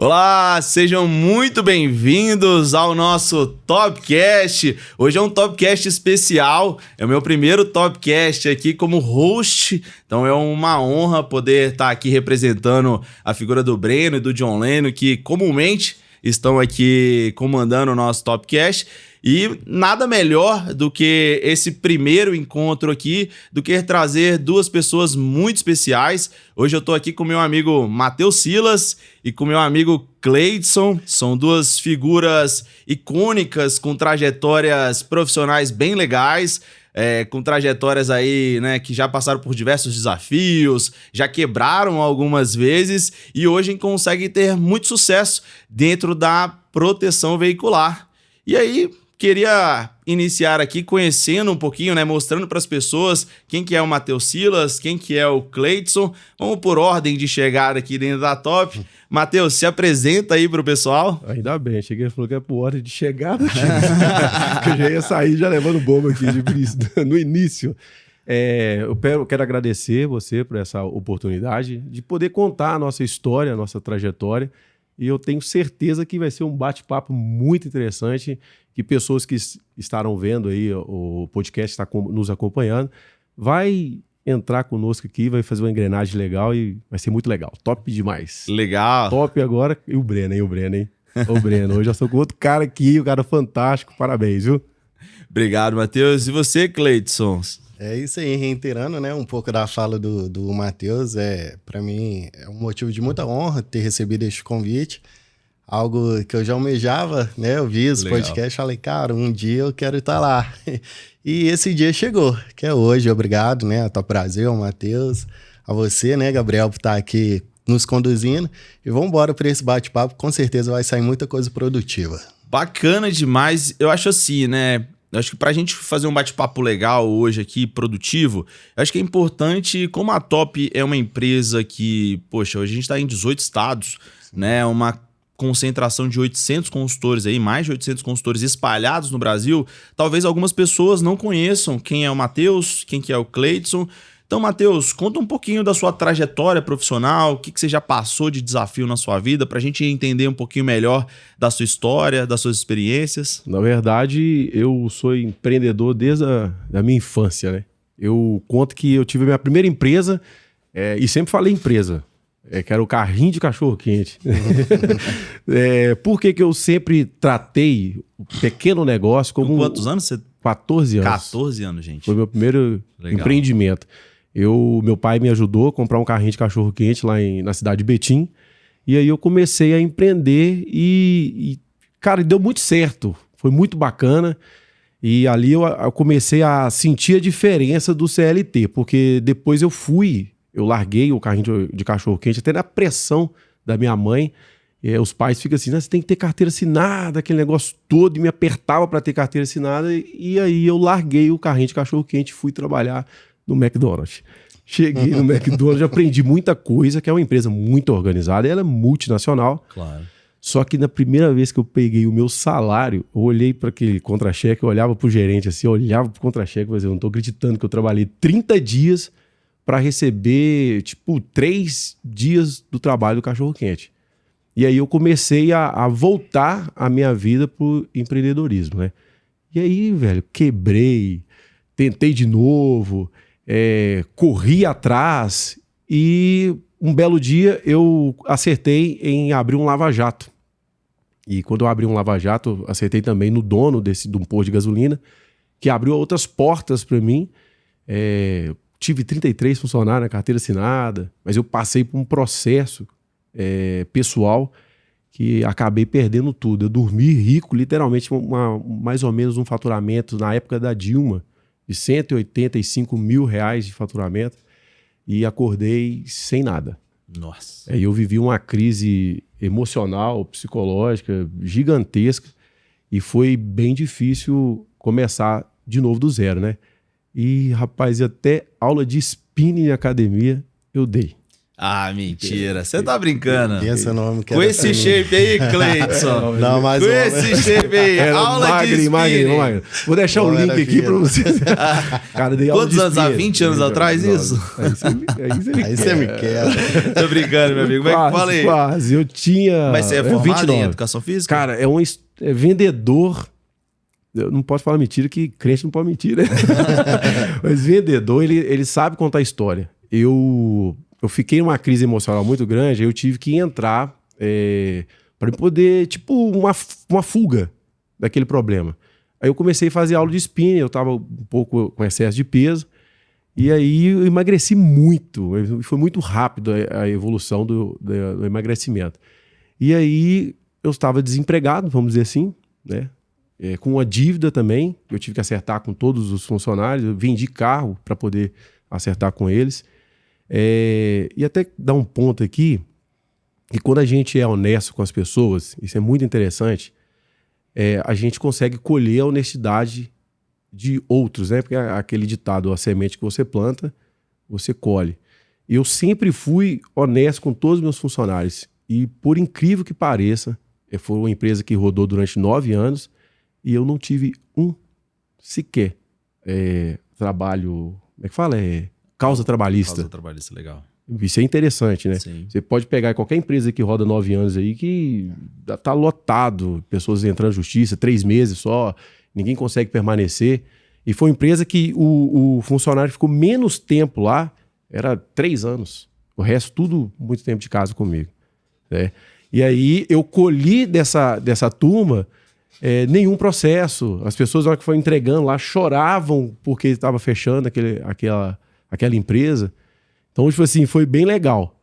Olá, sejam muito bem-vindos ao nosso Topcast. Hoje é um Topcast especial, é o meu primeiro Topcast aqui como host, então é uma honra poder estar aqui representando a figura do Breno e do John Leno, que comumente estão aqui comandando o nosso Topcast. E nada melhor do que esse primeiro encontro aqui, do que trazer duas pessoas muito especiais. Hoje eu tô aqui com meu amigo Matheus Silas e com meu amigo Cleidson. São duas figuras icônicas com trajetórias profissionais bem legais, com trajetórias aí, né, que já passaram por diversos desafios, já quebraram algumas vezes e hoje conseguem ter muito sucesso dentro da proteção veicular. E aí, queria iniciar aqui conhecendo um pouquinho, né, mostrando para as pessoas quem que é o Matheus Silas, quem que é o Cleidson. Vamos por ordem de chegada aqui dentro da Top. Matheus, se apresenta aí pro pessoal. Ainda bem, cheguei e falou que é por ordem de chegada. Que eu já ia sair já levando bomba aqui no início. Eu quero agradecer você por essa oportunidade de poder contar a nossa história, a nossa trajetória. E eu tenho certeza que vai ser um bate-papo muito interessante, que pessoas que estarão vendo aí o podcast, está nos acompanhando, vai entrar conosco aqui, vai fazer uma engrenagem legal e vai ser muito legal. Top demais. Legal. Top agora. E o Breno, hein? O Breno. Hoje eu sou com outro cara aqui, um cara fantástico. Parabéns, viu? Obrigado, Matheus. E você, Cleidson? É isso aí, reiterando, né, um pouco da fala do Matheus, para mim é um motivo de muita honra ter recebido este convite, algo que eu já almejava, né, eu vi esse podcast, falei, cara, um dia eu quero estar lá, e esse dia chegou, que é hoje. Obrigado, né, a Top Brasil, ao Matheus, a você, né, Gabriel, por estar aqui nos conduzindo, e vamos embora para esse bate-papo, com certeza vai sair muita coisa produtiva. Bacana demais, eu acho assim, né, eu acho que pra gente fazer um bate-papo legal hoje aqui, produtivo, eu acho que é importante, como a Top é uma empresa que, poxa, hoje a gente tá em 18 estados, né, uma concentração de 800 consultores aí, mais de 800 consultores espalhados no Brasil, talvez algumas pessoas não conheçam quem é o Matheus, quem que é o Cleidson. Então, Matheus, conta um pouquinho da sua trajetória profissional, o que você já passou de desafio na sua vida, para a gente entender um pouquinho melhor da sua história, das suas experiências. Na verdade, eu sou empreendedor desde a minha infância, né? Eu conto que eu tive a minha primeira empresa, e sempre falei empresa, que era o carrinho de cachorro-quente. Por que eu sempre tratei o pequeno negócio como... Com quantos anos você... 14 anos. 14 anos, gente. Foi meu primeiro empreendimento. Meu pai me ajudou a comprar um carrinho de cachorro-quente lá na cidade de Betim. E aí eu comecei a empreender cara, deu muito certo. Foi muito bacana. E ali eu comecei a sentir a diferença do CLT, porque depois eu larguei o carrinho de cachorro-quente, até na pressão da minha mãe. Os pais ficam assim, você tem que ter carteira assinada, aquele negócio todo, e me apertava para ter carteira assinada, e aí eu larguei o carrinho de cachorro-quente e fui trabalhar no McDonald's. Cheguei no McDonald's, aprendi muita coisa, que é uma empresa muito organizada, ela é multinacional. Claro. Só que na primeira vez que eu peguei o meu salário, eu olhei para aquele contra-cheque, eu olhava pro gerente assim, eu olhava pro contra-cheque, mas eu não tô acreditando que eu trabalhei 30 dias para receber, 3 dias do trabalho do cachorro-quente. E aí eu comecei a voltar a minha vida pro empreendedorismo, né? E aí, velho, quebrei, tentei de novo, corri atrás e um belo dia eu acertei em abrir um lava-jato. E quando eu abri um lava-jato, acertei também no dono de um posto de gasolina, que abriu outras portas para mim. Tive 33 funcionários na carteira assinada, mas eu passei por um processo pessoal que acabei perdendo tudo. Eu dormi rico, literalmente, mais ou menos um faturamento na época da Dilma de R$185 mil de faturamento e acordei sem nada. Nossa. Aí eu vivi uma crise emocional, psicológica gigantesca e foi bem difícil começar de novo do zero, né? E, rapaz, até aula de spinning em academia eu dei. Ah, mentira. Você tá brincando. Esse nome que com esse shape aí, Cleidson. Não, mas com esse shape aí. Aula de spinning. Vou deixar o link aqui pra vocês. Cara, dei aula de Quantos anos? Há spinning. 20 anos atrás, isso? Aí você me quebra. Tô brincando, meu amigo. Como é que fala aí? Quase. Eu tinha... Mas você é formado 29. em educação física? Cara, é vendedor... Eu não posso falar mentira, que crente não pode mentir, né? Mas vendedor, ele sabe contar história. Eu fiquei numa crise emocional muito grande, aí eu tive que entrar para poder, tipo, uma fuga daquele problema. Aí eu comecei a fazer aula de spinning, eu estava um pouco com excesso de peso, e aí eu emagreci muito. Foi muito rápido a evolução do emagrecimento. E aí eu estava desempregado, vamos dizer assim, né? Com uma dívida também, eu tive que acertar com todos os funcionários, eu vendi carro para poder acertar com eles. E até dar um ponto aqui, que quando a gente é honesto com as pessoas, isso é muito interessante, a gente consegue colher a honestidade de outros, né? Porque aquele ditado, a semente que você planta, você colhe. Eu sempre fui honesto com todos os meus funcionários. E por incrível que pareça, foi uma empresa que rodou durante 9 anos, e eu não tive sequer trabalho, como é que fala? Causa trabalhista. Causa trabalhista, legal. Isso é interessante, né? Sim. Você pode pegar qualquer empresa que roda 9 anos aí que tá lotado, pessoas entrando na justiça, 3 meses só, ninguém consegue permanecer. E foi uma empresa que o funcionário ficou menos tempo lá, era 3 anos. O resto tudo muito tempo de casa comigo. Né? E aí eu colhi dessa turma nenhum processo. As pessoas, na hora que foram entregando lá, choravam porque estava fechando aquela empresa. Então, tipo assim, foi bem legal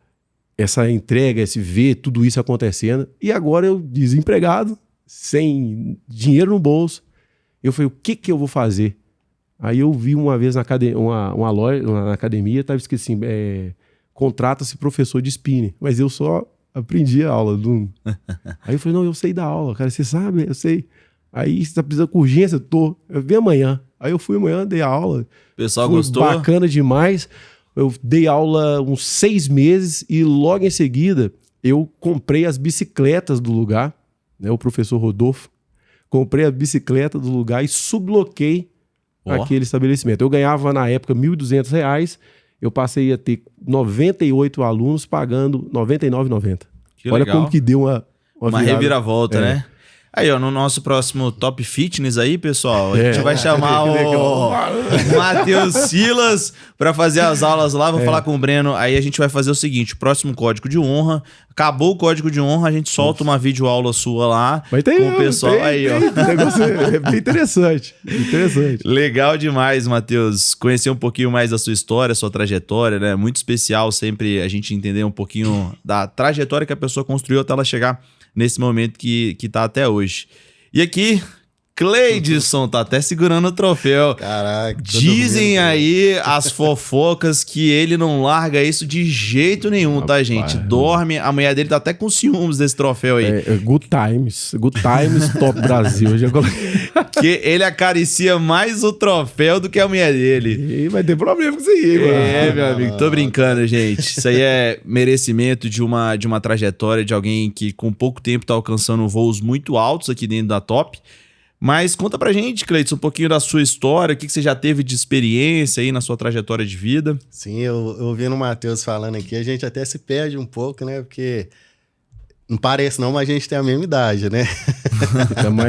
essa entrega, esse ver tudo isso acontecendo. E agora eu, desempregado, sem dinheiro no bolso, eu falei, o que eu vou fazer? Aí eu vi uma vez uma loja, na academia, estava escrito assim, contrata-se professor de spinning. Mas eu só aprendi a aula. Aí eu falei, não, eu sei dar aula, cara, você sabe? Eu sei. Aí você tá precisando com urgência? Eu vim amanhã. Aí eu fui amanhã, dei a aula. O pessoal foi gostou? Bacana demais. Eu dei aula uns 6 meses e logo em seguida eu comprei as bicicletas do lugar, né, o professor Rodolfo. Comprei a bicicleta do lugar e subloquei aquele estabelecimento. Eu ganhava na época R$ 1.200, eu passei a ter 98 alunos pagando R$ 99,90. Olha legal. como que deu uma reviravolta, né? Aí, ó, no nosso próximo Top Fitness aí, pessoal, a gente vai chamar o Matheus Silas para fazer as aulas lá. Vou falar com o Breno. Aí a gente vai fazer o seguinte, o próximo código de honra. Acabou o código de honra, a gente solta uma videoaula sua lá com o pessoal. Aí, ó. Negócio é bem interessante. Legal demais, Matheus. Conhecer um pouquinho mais da sua história, sua trajetória, né? Muito especial sempre a gente entender um pouquinho da trajetória que a pessoa construiu até ela chegar nesse momento que tá até hoje. E aqui, Cleidson tá até segurando o troféu. Caraca. Dizem aí as fofocas que ele não larga isso de jeito nenhum, tá, gente? Dorme, a mulher dele tá até com ciúmes desse troféu aí. Good Times Top Brasil. Já coloquei. Que ele acaricia mais o troféu do que a mulher dele. E vai ter problema com isso aí, mano. Meu amigo, tô brincando, gente. Isso aí é merecimento de uma trajetória de alguém que com pouco tempo tá alcançando voos muito altos aqui dentro da Top. Mas conta pra gente, Cleidson, um pouquinho da sua história, o que você já teve de experiência aí na sua trajetória de vida. Sim, eu ouvindo o Matheus falando aqui, a gente até se perde um pouco, né? Porque não parece não, mas a gente tem a mesma idade, né?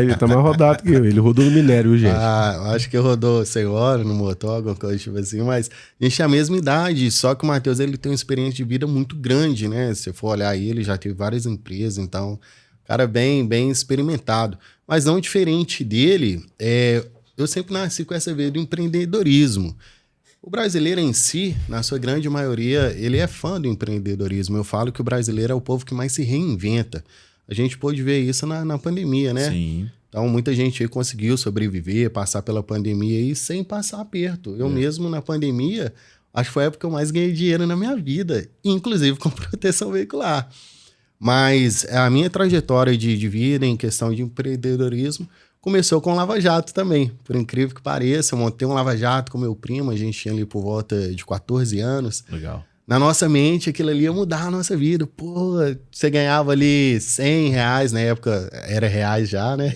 Ele tá mais rodado que eu. Ele rodou no minério, gente. Acho que eu rodou 100 horas no motor, alguma coisa tipo assim, mas a gente tem a mesma idade, só que o Matheus, ele tem uma experiência de vida muito grande, né? Se for olhar ele, já teve várias empresas, então, cara bem experimentado. Mas não diferente dele, eu sempre nasci com essa veia do empreendedorismo. O brasileiro em si, na sua grande maioria, ele é fã do empreendedorismo. Eu falo que o brasileiro é o povo que mais se reinventa. A gente pôde ver isso na pandemia, né? Sim. Então, muita gente aí conseguiu sobreviver, passar pela pandemia aí sem passar aperto. Eu mesmo, na pandemia, acho que foi a época que eu mais ganhei dinheiro na minha vida, inclusive com proteção veicular. Mas a minha trajetória de vida em questão de empreendedorismo começou com Lava Jato também. Por incrível que pareça, eu montei um Lava Jato com meu primo, a gente tinha ali por volta de 14 anos. Legal. na nossa mente, aquilo ali ia mudar a nossa vida. Pô, você ganhava ali R$100, na época era reais já, né?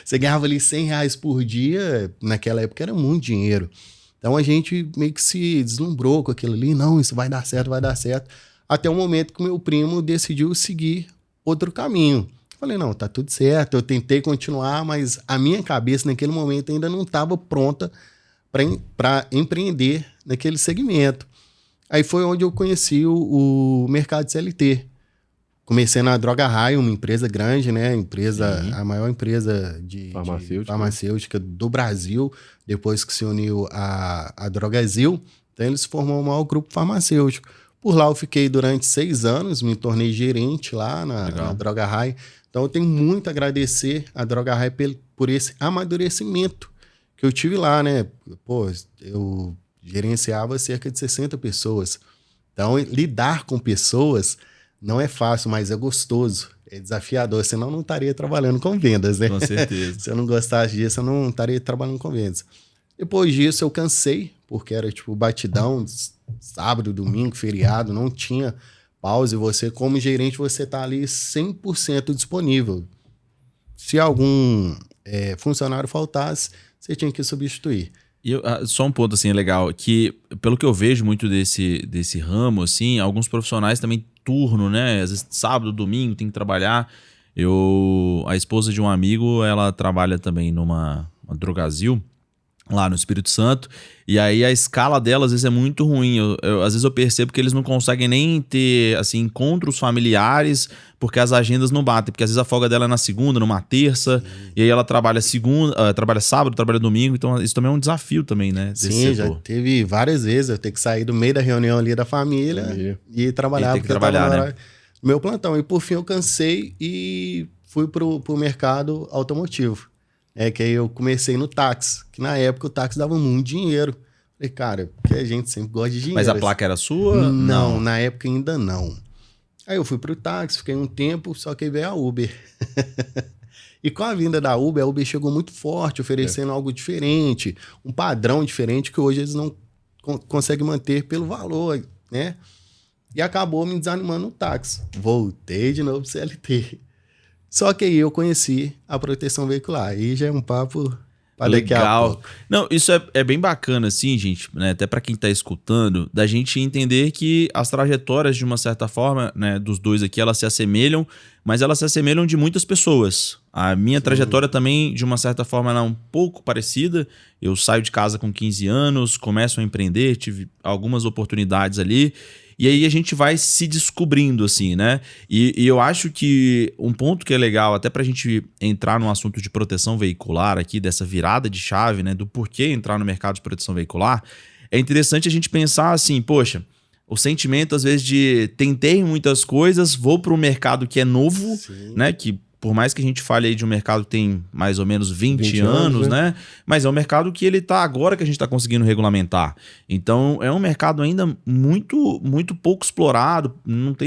Você ganhava ali R$100 por dia, naquela época era muito dinheiro. Então a gente meio que se deslumbrou com aquilo ali, não, isso vai dar certo, vai dar certo. Até o momento que o meu primo decidiu seguir outro caminho. Falei, não, tá tudo certo, eu tentei continuar, mas a minha cabeça naquele momento ainda não estava pronta para empreender naquele segmento. Aí foi onde eu conheci o mercado CLT. Comecei na Droga Raia, uma empresa grande, né? A maior empresa de farmacêutica do Brasil, depois que se uniu a Drogazil. Então eles formou o maior grupo farmacêutico. Por lá eu fiquei durante 6 anos, me tornei gerente lá na Droga Raia. Então eu tenho muito a agradecer a Droga Raia por esse amadurecimento que eu tive lá, né? Pô, eu gerenciava cerca de 60 pessoas. Então, lidar com pessoas não é fácil, mas é gostoso, é desafiador. Senão, não estaria trabalhando com vendas, né? Com certeza. Se eu não gostasse disso, eu não estaria trabalhando com vendas. Depois disso, eu cansei, porque era tipo batidão, sábado, domingo, feriado, não tinha pausa. E você, como gerente, você está ali 100% disponível. Se algum funcionário faltasse, você tinha que substituir. E só um ponto assim legal, que pelo que eu vejo muito desse ramo, assim, alguns profissionais também turno, né? Às vezes sábado, domingo, tem que trabalhar. A esposa de um amigo, ela trabalha também numa Drogazil, lá no Espírito Santo, e aí a escala dela às vezes é muito ruim. Às vezes eu percebo que eles não conseguem nem ter assim, encontros familiares, porque as agendas não batem, porque às vezes a folga dela é na segunda, numa terça, e aí ela trabalha trabalha sábado, trabalha domingo, então isso também é um desafio também, né? Sim, já teve várias vezes eu ter que sair do meio da reunião ali da família e trabalhar, porque eu tava no meu plantão. E por fim eu cansei e fui pro mercado automotivo. Que aí eu comecei no táxi, que na época o táxi dava muito dinheiro. Falei, cara, porque a gente sempre gosta de dinheiro. Mas a placa era sua? Não, na época ainda não. Aí eu fui pro táxi, fiquei um tempo, só que aí veio a Uber. E com a vinda da Uber, a Uber chegou muito forte, oferecendo algo diferente, um padrão diferente que hoje eles não conseguem manter pelo valor, né? E acabou me desanimando no táxi. Voltei de novo pro CLT. Só que aí eu conheci a proteção veicular. Aí já é um papo para daqui a pouco. Não, isso é bem bacana, assim, gente, né? Até para quem tá escutando, da gente entender que as trajetórias, de uma certa forma, né, dos dois aqui, elas se assemelham, mas elas se assemelham de muitas pessoas. A minha trajetória também, de uma certa forma, ela é um pouco parecida. Eu saio de casa com 15 anos, começo a empreender, tive algumas oportunidades ali. E aí a gente vai se descobrindo, assim, né? E eu acho que um ponto que é legal, até pra gente entrar no assunto de proteção veicular aqui, dessa virada de chave, né? Do porquê entrar no mercado de proteção veicular, é interessante a gente pensar assim, poxa, o sentimento às vezes de tentei muitas coisas, vou para um mercado que é novo, né? Que por mais que a gente fale aí de um mercado que tem mais ou menos 20 anos, né? Mas é um mercado que ele tá agora que a gente está conseguindo regulamentar. Então, é um mercado ainda muito, muito pouco explorado.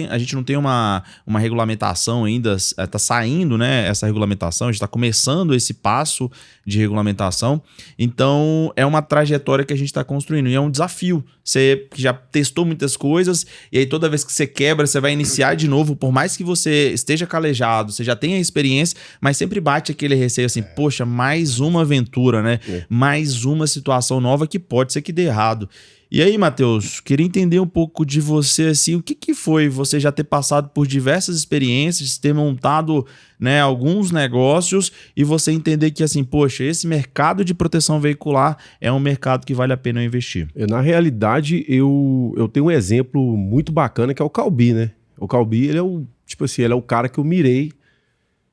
A gente não tem uma regulamentação ainda, está saindo, né? Essa regulamentação, a gente está começando esse passo de regulamentação. Então, é uma trajetória que a gente está construindo e é um desafio. Você já testou muitas coisas e aí toda vez que você quebra, você vai iniciar de novo, por mais que você esteja calejado, você já tenha experiência, mas sempre bate aquele receio assim, poxa, mais uma aventura, né? Mais uma situação nova que pode ser que dê errado. E aí, Matheus, queria entender um pouco de você, assim, o que foi você já ter passado por diversas experiências, ter montado, né, alguns negócios e você entender que, assim, poxa, esse mercado de proteção veicular é um mercado que vale a pena eu investir. Na realidade, eu tenho um exemplo muito bacana que é o Calbi, né? O Calbi, ele é o, tipo assim, ele é o cara que eu mirei.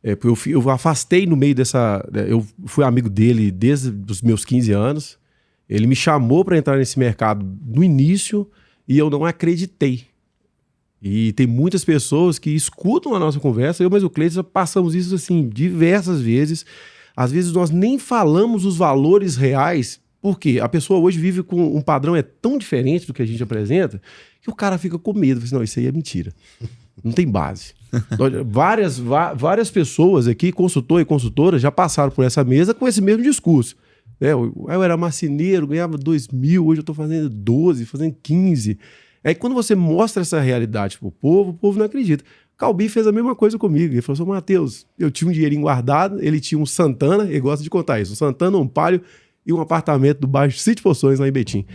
Eu afastei no meio dessa... Eu fui amigo dele desde os meus 15 anos. Ele me chamou para entrar nesse mercado no início e eu não acreditei. E tem muitas pessoas que escutam a nossa conversa. Eu, mas o Cleiton, passamos isso assim diversas vezes. Às vezes nós nem falamos os valores reais, porque a pessoa hoje vive com um padrão tão diferente do que a gente apresenta que o cara fica com medo. Não, isso aí é mentira. Não tem base. Várias pessoas aqui, consultor e consultora, já passaram por essa mesa com esse mesmo discurso. Eu era marceneiro, ganhava 2.000, hoje eu estou fazendo 12, fazendo 15. Aí quando você mostra essa realidade pro povo, o povo não acredita. Calbi fez a mesma coisa comigo. Ele falou assim, Matheus, eu tinha um dinheirinho guardado, ele tinha um Santana, ele gosta de contar isso, um Santana, um Palio e um apartamento do bairro Sítio Poções, lá em Betim.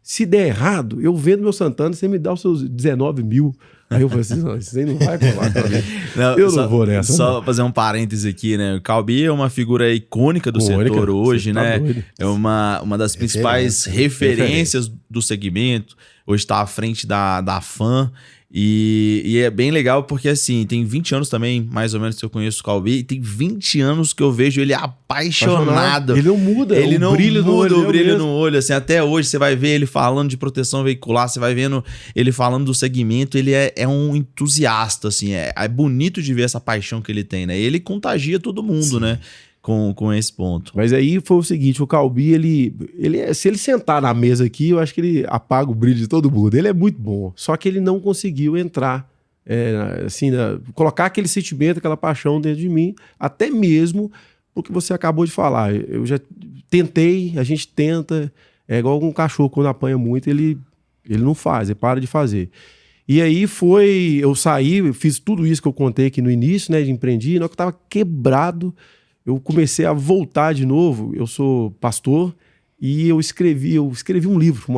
Se der errado, eu vendo meu Santana, você me dá os seus 19 mil. Aí eu falei assim, não, isso aí não vai colar pra mim. Eu não vou nessa. Só fazer um parêntese aqui, né? O Calbi é uma figura icônica do setor hoje, né? Doido. É uma das principais referências do segmento. Hoje está à frente da FAM. E é bem legal porque, assim, tem 20 anos também, mais ou menos, que eu conheço o Calbi, e tem 20 anos que eu vejo ele apaixonado. Ele não muda. Ele não muda o brilho mesmo. no olho, assim, até hoje você vai ver ele falando de proteção veicular, você vai vendo ele falando do segmento, ele é um entusiasta, assim, é bonito de ver essa paixão que ele tem, né? Ele contagia todo mundo, sim, né? Com esse ponto. Mas aí foi o seguinte, o Calbi, se ele sentar na mesa aqui, eu acho que ele apaga o brilho de todo mundo. Ele é muito bom, só que ele não conseguiu entrar, colocar aquele sentimento, aquela paixão dentro de mim, até mesmo porque você acabou de falar. Eu já tentei, a gente tenta, é igual um cachorro quando apanha muito, ele não faz, ele para de fazer. E aí eu saí, eu fiz tudo isso que eu contei aqui no início, né, de empreendi, na hora que eu tava quebrado, eu comecei a voltar de novo. Eu sou pastor e eu escrevi um livro,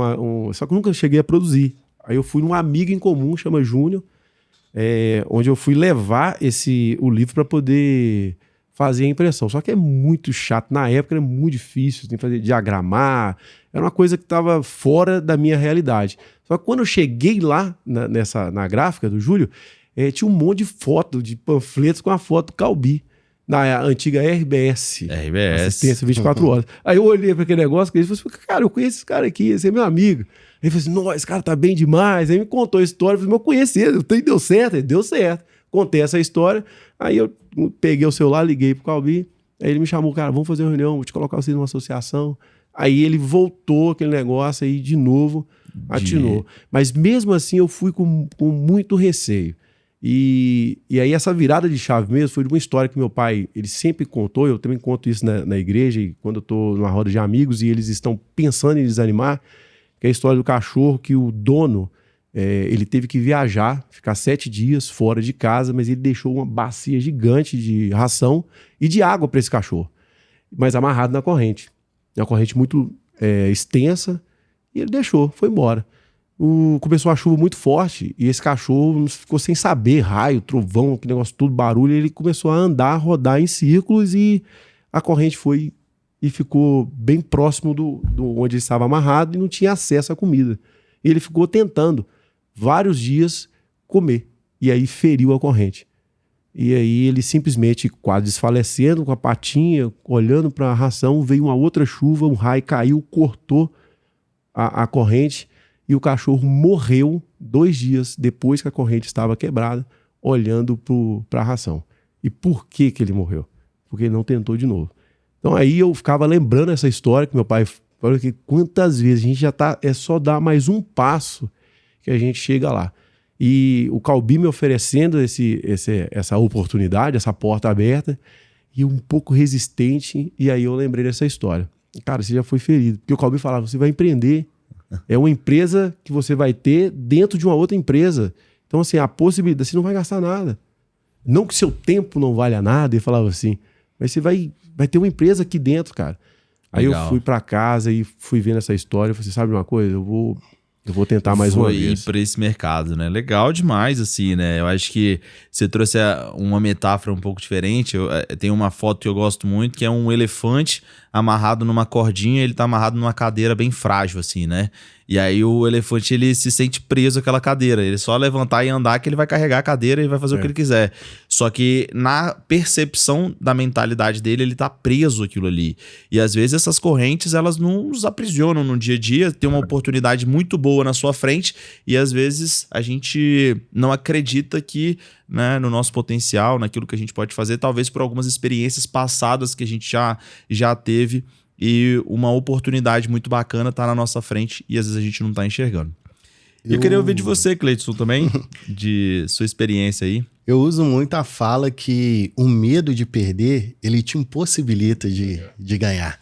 só que eu nunca cheguei a produzir. Aí eu fui num amigo em comum, chama Júnior, onde eu fui levar o livro para poder fazer a impressão. Só que é muito chato. Na época era muito difícil, tem que fazer diagramar. Era uma coisa que estava fora da minha realidade. Só que quando eu cheguei lá, na gráfica do Júlio, tinha um monte de foto, de panfletos com a foto do Calbi. Na antiga RBS. Assistência 24 horas. Aí eu olhei para aquele negócio e ele falou assim, cara, eu conheço esse cara aqui, esse é meu amigo. Aí ele falou assim, nossa, esse cara tá bem demais. Aí me contou a história, eu falei, mas eu conheci ele, deu certo? Ele deu certo. Contei essa história, aí eu peguei o celular, liguei pro Calbi, aí ele me chamou, cara, vamos fazer uma reunião, vou te colocar você numa associação. Aí ele voltou aquele negócio aí de novo, atinou. Mas mesmo assim eu fui com muito receio. E aí essa virada de chave mesmo foi de uma história que meu pai, ele sempre contou, eu também conto isso na igreja, e quando eu tô numa roda de amigos e eles estão pensando em desanimar, que é a história do cachorro que o dono, ele teve que viajar, ficar 7 dias fora de casa, mas ele deixou uma bacia gigante de ração e de água para esse cachorro, mas amarrado na corrente. Uma corrente muito extensa, e ele deixou, foi embora. Começou a chuva muito forte e esse cachorro ficou sem saber, raio, trovão, que negócio, tudo barulho. Ele começou a andar, rodar em círculos e a corrente foi e ficou bem próximo do onde ele estava amarrado e não tinha acesso à comida. E ele ficou tentando vários dias comer e aí feriu a corrente. E aí ele simplesmente quase desfalecendo com a patinha, olhando para a ração, veio uma outra chuva, um raio caiu, cortou a corrente. E o cachorro morreu 2 dias depois que a corrente estava quebrada, olhando para a ração. E por que ele morreu? Porque ele não tentou de novo. Então aí eu ficava lembrando essa história que meu pai falou, que quantas vezes a gente já tá, é só dar mais um passo que a gente chega lá. E o Calbi me oferecendo essa oportunidade, essa porta aberta, e um pouco resistente, e aí eu lembrei dessa história. Cara, você já foi ferido. Porque o Calbi falava, você vai empreender. É uma empresa que você vai ter dentro de uma outra empresa. Então, assim, a possibilidade, você não vai gastar nada. Não que seu tempo não valha nada, ele falava assim, mas você vai ter uma empresa aqui dentro, cara. Aí legal. Eu fui pra casa e fui vendo essa história. Eu falei, sabe uma coisa? Eu vou tentar mais uma vez. Foi para esse mercado, né? Legal demais, assim, né? Eu acho que você trouxe uma metáfora um pouco diferente. Tem uma foto que eu gosto muito, que é um elefante amarrado numa cordinha, ele tá amarrado numa cadeira bem frágil, assim, né? E aí o elefante, ele se sente preso àquela cadeira. Ele só levantar e andar que ele vai carregar a cadeira e vai fazer o que ele quiser. Só que na percepção da mentalidade dele, ele tá preso àquilo ali. E às vezes essas correntes, elas não nos aprisionam no dia a dia. Tem uma oportunidade muito boa na sua frente e às vezes a gente não acredita que, né, no nosso potencial, naquilo que a gente pode fazer, talvez por algumas experiências passadas que a gente já teve. E uma oportunidade muito bacana tá na nossa frente e às vezes a gente não tá enxergando. Eu queria ouvir de você, Cleiton, também, de sua experiência aí. Eu uso muito a fala que o medo de perder, ele te impossibilita de ganhar.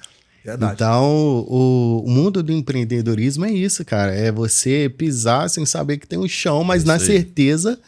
Verdade. Então, o mundo do empreendedorismo é isso, cara. É você pisar sem saber que tem um chão, mas na certeza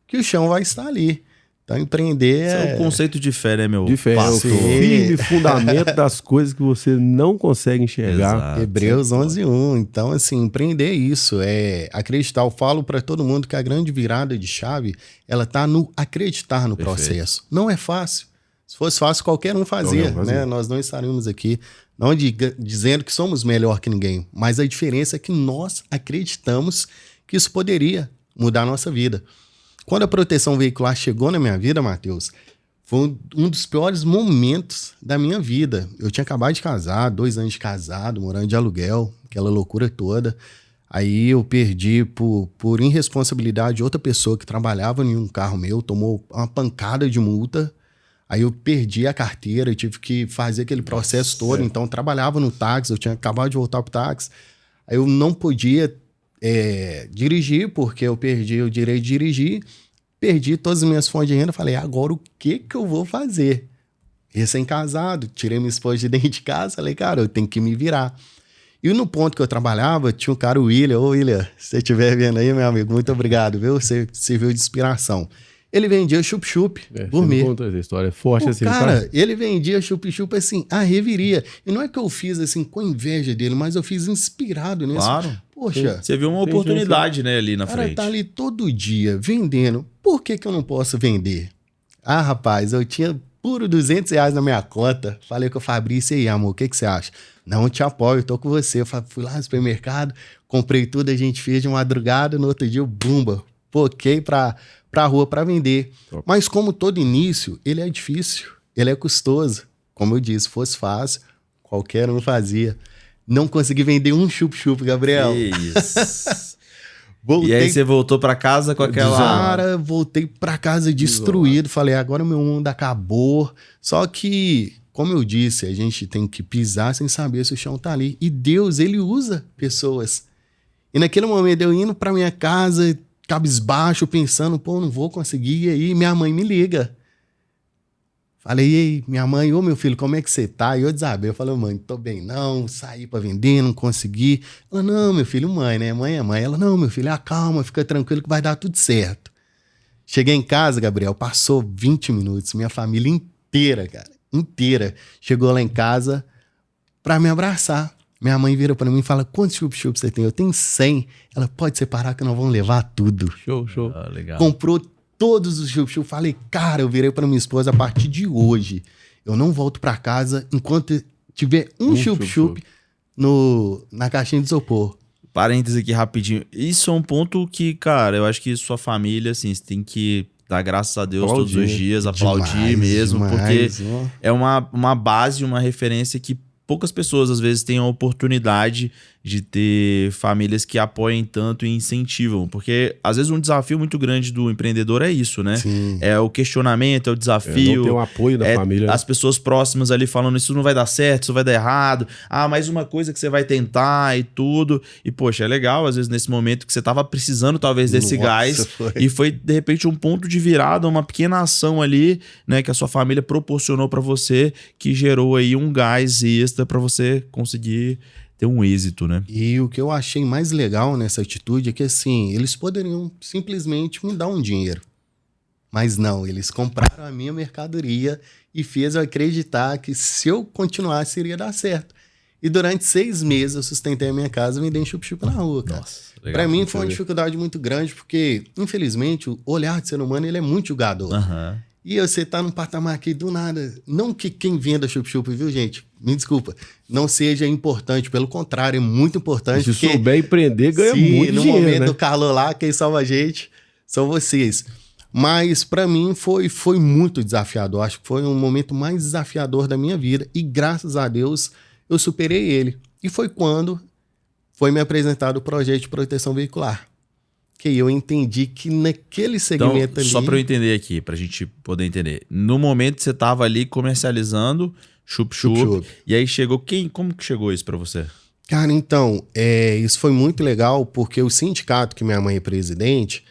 que o chão vai estar ali. Então, empreender é o conceito de fé, né, meu? De fé, é o firme fundamento das coisas que você não consegue enxergar. Exato, Hebreus 11:1. Então, assim, empreender é isso, é acreditar. Eu falo para todo mundo que a grande virada de chave, ela tá no acreditar no processo. Não é fácil. Se fosse fácil, qualquer um fazia, né? Nós não estaríamos aqui, não dizendo que somos melhor que ninguém, mas a diferença é que nós acreditamos que isso poderia mudar a nossa vida. Quando a proteção veicular chegou na minha vida, Matheus, foi um dos piores momentos da minha vida. Eu tinha acabado de casar, 2 anos de casado, morando de aluguel, aquela loucura toda. Aí eu perdi por irresponsabilidade outra pessoa que trabalhava em um carro meu, tomou uma pancada de multa. Aí eu perdi a carteira, eu tive que fazer aquele processo todo. Então eu trabalhava no táxi, eu tinha acabado de voltar pro táxi. Aí eu não podia dirigir, porque eu perdi o direito de dirigir, perdi todas as minhas fontes de renda. Falei, agora o que eu vou fazer? Recém-casado, tirei minha esposa de dentro de casa, falei, cara, eu tenho que me virar. E no ponto que eu trabalhava, tinha um cara, o William. Ô, William, se você estiver vendo aí, meu amigo, muito obrigado, viu? Você serviu de inspiração. Ele vendia chup-chup gourmet. Conta essa história, é forte assim. Cara, ele vendia chup-chup assim, a reviria. E não é que eu fiz assim com inveja dele, mas eu fiz inspirado nisso. Claro. Poxa. Você viu uma oportunidade, né, ali na frente. O cara tá ali todo dia vendendo. Por que eu não posso vender? Ah, rapaz, eu tinha puro R$200 na minha conta. Falei com o Fabrício, e aí, amor, o que você acha? Não, eu te apoio, eu tô com você. Eu fui lá no supermercado, comprei tudo, a gente fez de madrugada, no outro dia, bumba, poquei pra rua para vender. Top. Mas como todo início, ele é difícil, ele é custoso. Como eu disse, fosse fácil, qualquer um fazia. Não consegui vender um chup-chup, Gabriel. Isso. E aí você voltou para casa com aquela... Cara, voltei para casa destruído. Falei, agora o meu mundo acabou. Só que, como eu disse, a gente tem que pisar sem saber se o chão tá ali. E Deus, ele usa pessoas. E naquele momento eu indo para minha casa, cabisbaixo, pensando, pô, não vou conseguir. E aí minha mãe me liga. Falei, e aí, minha mãe, ô meu filho, como é que você tá? E eu desabei, eu falei, mãe, tô bem não, saí pra vender, não consegui. Ela, não, meu filho, mãe, né? Mãe é mãe. Ela, não, meu filho, calma, fica tranquilo que vai dar tudo certo. Cheguei em casa, Gabriel, passou 20 minutos, minha família inteira, cara, inteira, chegou lá em casa pra me abraçar. Minha mãe vira pra mim e fala, quantos chup-chup você tem? Eu tenho 100. Ela, pode separar que nós vamos levar tudo. Show. Legal. Comprou todos os chup-chup. Falei, cara, eu virei pra minha esposa, a partir de hoje, eu não volto pra casa enquanto tiver um chup-chup na caixinha de isopor. Parênteses aqui rapidinho. Isso é um ponto que, cara, eu acho que sua família, assim, você tem que dar graças a Deus todos os dias, aplaudir mesmo, porque é uma base, uma referência que poucas pessoas, às vezes, têm a oportunidade de ter famílias que apoiem tanto e incentivam. Porque, às vezes, um desafio muito grande do empreendedor é isso, né? Sim. É o questionamento, é o desafio. Não ter o apoio da família. As pessoas próximas ali falando, isso não vai dar certo, isso vai dar errado. Ah, mais uma coisa que você vai tentar e tudo. E, poxa, é legal, às vezes, nesse momento que você tava precisando, talvez, desse gás. E foi, de repente, um ponto de virada, uma pequena ação ali, né? Que a sua família proporcionou para você, que gerou aí um gás extra para você conseguir ter um êxito, né? E o que eu achei mais legal nessa atitude é que, assim, eles poderiam simplesmente me dar um dinheiro. Mas não, eles compraram a minha mercadoria e fez eu acreditar que se eu continuasse, iria dar certo. E durante 6 meses eu sustentei a minha casa vendendo chup-chup na rua, cara. Nossa, legal. Pra mim foi uma dificuldade muito grande, porque, infelizmente, o olhar do ser humano ele é muito julgador. Aham. E você tá num patamar aqui do nada. Não que quem venda chup-chup, viu, gente? Me desculpa. Não seja importante. Pelo contrário, é muito importante. Se souber empreender, ganha muito no dinheiro, momento né? do calor lá, quem salva a gente são vocês. Mas para mim foi muito desafiador. Acho que foi um momento mais desafiador da minha vida. E graças a Deus eu superei ele. E foi quando foi me apresentado o projeto de proteção veicular. Que eu entendi que naquele segmento então, ali... Só para eu entender aqui, pra gente poder entender. No momento que você tava ali comercializando chup-chup, e aí chegou quem? Como que chegou isso para você? Cara, então, isso foi muito legal porque o sindicato que minha mãe é presidente,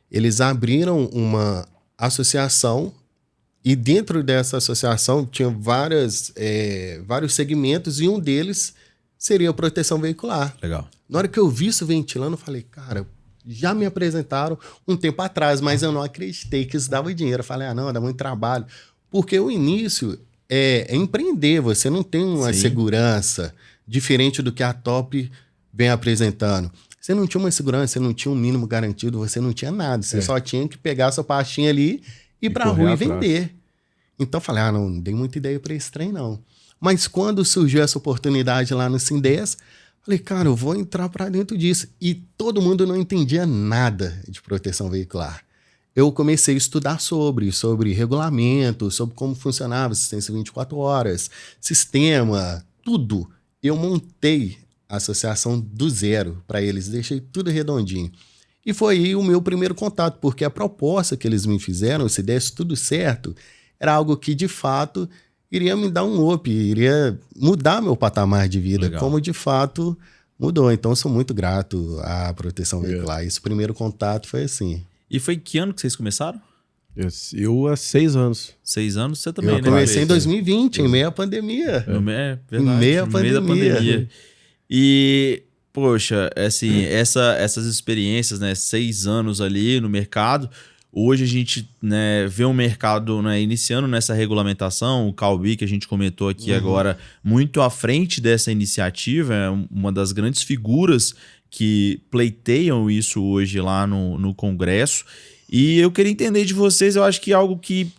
eles abriram uma associação E dentro dessa associação tinha vários segmentos e um deles seria a proteção veicular. Legal. Na hora que eu vi isso ventilando, eu falei, cara, já me apresentaram um tempo atrás, mas eu não acreditei que isso dava dinheiro. Eu falei, não, dá muito trabalho. Porque o início é empreender, você não tem uma segurança diferente do que a Top vem apresentando. Você não tinha uma segurança, você não tinha um mínimo garantido, você não tinha nada. Você só tinha que pegar a sua pastinha ali, ir pra rua e vender. Então eu falei, não dei muita ideia para esse trem, não. Mas quando surgiu essa oportunidade lá no Sindés, falei, cara, eu vou entrar para dentro disso. E todo mundo não entendia nada de proteção veicular. Eu comecei a estudar sobre regulamento, sobre como funcionava assistência 24 horas, sistema, tudo. Eu montei a associação do zero para eles, deixei tudo redondinho. E foi aí o meu primeiro contato, porque a proposta que eles me fizeram, se desse tudo certo, era algo que, de fato, iria me dar um up, iria mudar meu patamar de vida, como de fato mudou. Então, eu sou muito grato à proteção veicular. Esse primeiro contato foi assim. E foi que ano que vocês começaram? Eu há 6 anos. 6 anos você também, eu comecei em 2020, em meio à pandemia. Em meio da pandemia. E, poxa, assim, essas experiências, né, 6 anos ali no mercado. Hoje a gente, né, vê um mercado, né, iniciando nessa regulamentação, o Calbi, que a gente comentou aqui agora, muito à frente dessa iniciativa, é uma das grandes figuras que pleiteiam isso hoje lá no Congresso. E eu queria entender de vocês, eu acho que algo que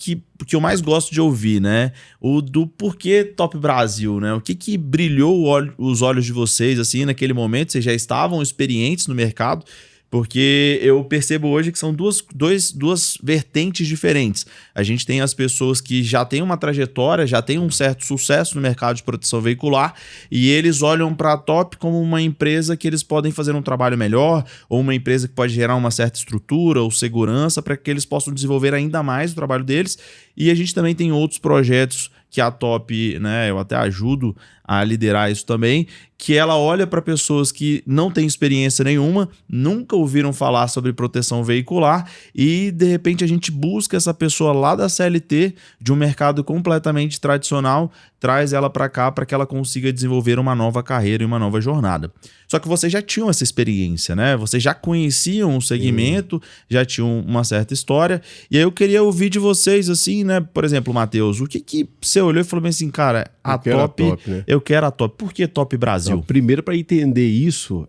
eu mais gosto de ouvir, né? O do porquê Top Brasil, né? O que brilhou os olhos de vocês, assim, naquele momento? Vocês já estavam experientes no mercado? Porque eu percebo hoje que são duas vertentes diferentes. A gente tem as pessoas que já têm uma trajetória, já têm um certo sucesso no mercado de proteção veicular e eles olham para a Top como uma empresa que eles podem fazer um trabalho melhor ou uma empresa que pode gerar uma certa estrutura ou segurança para que eles possam desenvolver ainda mais o trabalho deles. E a gente também tem outros projetos que a Top, né, eu até ajudo a liderar isso também, que ela olha para pessoas que não têm experiência nenhuma, nunca ouviram falar sobre proteção veicular e, de repente, a gente busca essa pessoa lá da CLT, de um mercado completamente tradicional, traz ela para cá para que ela consiga desenvolver uma nova carreira e uma nova jornada. Só que vocês já tinham essa experiência, né? Vocês já conheciam o segmento, já tinham uma certa história, e aí eu queria ouvir de vocês, assim, né? Por exemplo, Matheus, o que você olhou e falou assim, cara, a Top, né? Eu quero a Top. Por que Top Brasil? Não, primeiro, para entender isso,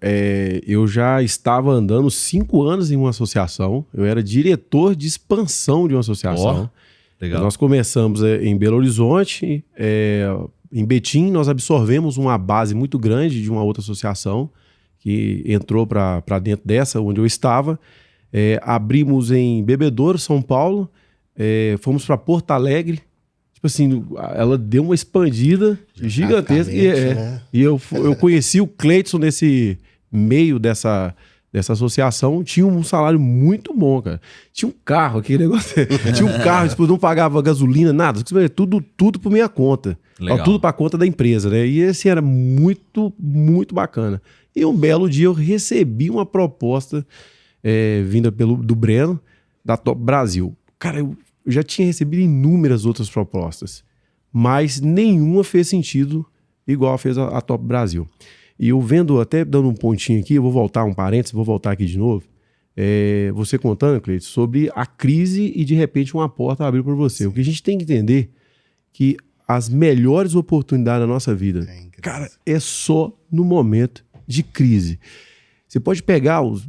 eu já estava andando 5 anos em uma associação. Eu era diretor de expansão de uma associação. Legal. Nós começamos em Belo Horizonte, em Betim, nós absorvemos uma base muito grande de uma outra associação que entrou para dentro dessa, onde eu estava. Abrimos em Bebedouro, São Paulo, fomos para Porto Alegre. Tipo assim, ela deu uma expandida gigantesca. E eu conheci o Cleiton nesse meio dessa associação, tinha um salário muito bom, cara. Tinha um carro, aquele negócio. Tinha um carro, tipo, não pagava gasolina, nada. Tudo por minha conta. Tudo para conta da empresa, né? E assim, era muito, muito bacana. E um belo dia eu recebi uma proposta vinda do Breno, da Top Brasil. Cara, eu já tinha recebido inúmeras outras propostas, mas nenhuma fez sentido igual fez a Top Brasil. E eu vendo, até dando um pontinho aqui, eu vou voltar um parênteses, vou voltar aqui de novo, você contando, Cleiton, sobre a crise e de repente uma porta abriu por você. Sim. O que a gente tem que entender que as melhores oportunidades da nossa vida, cara, é só no momento de crise. Você pode pegar os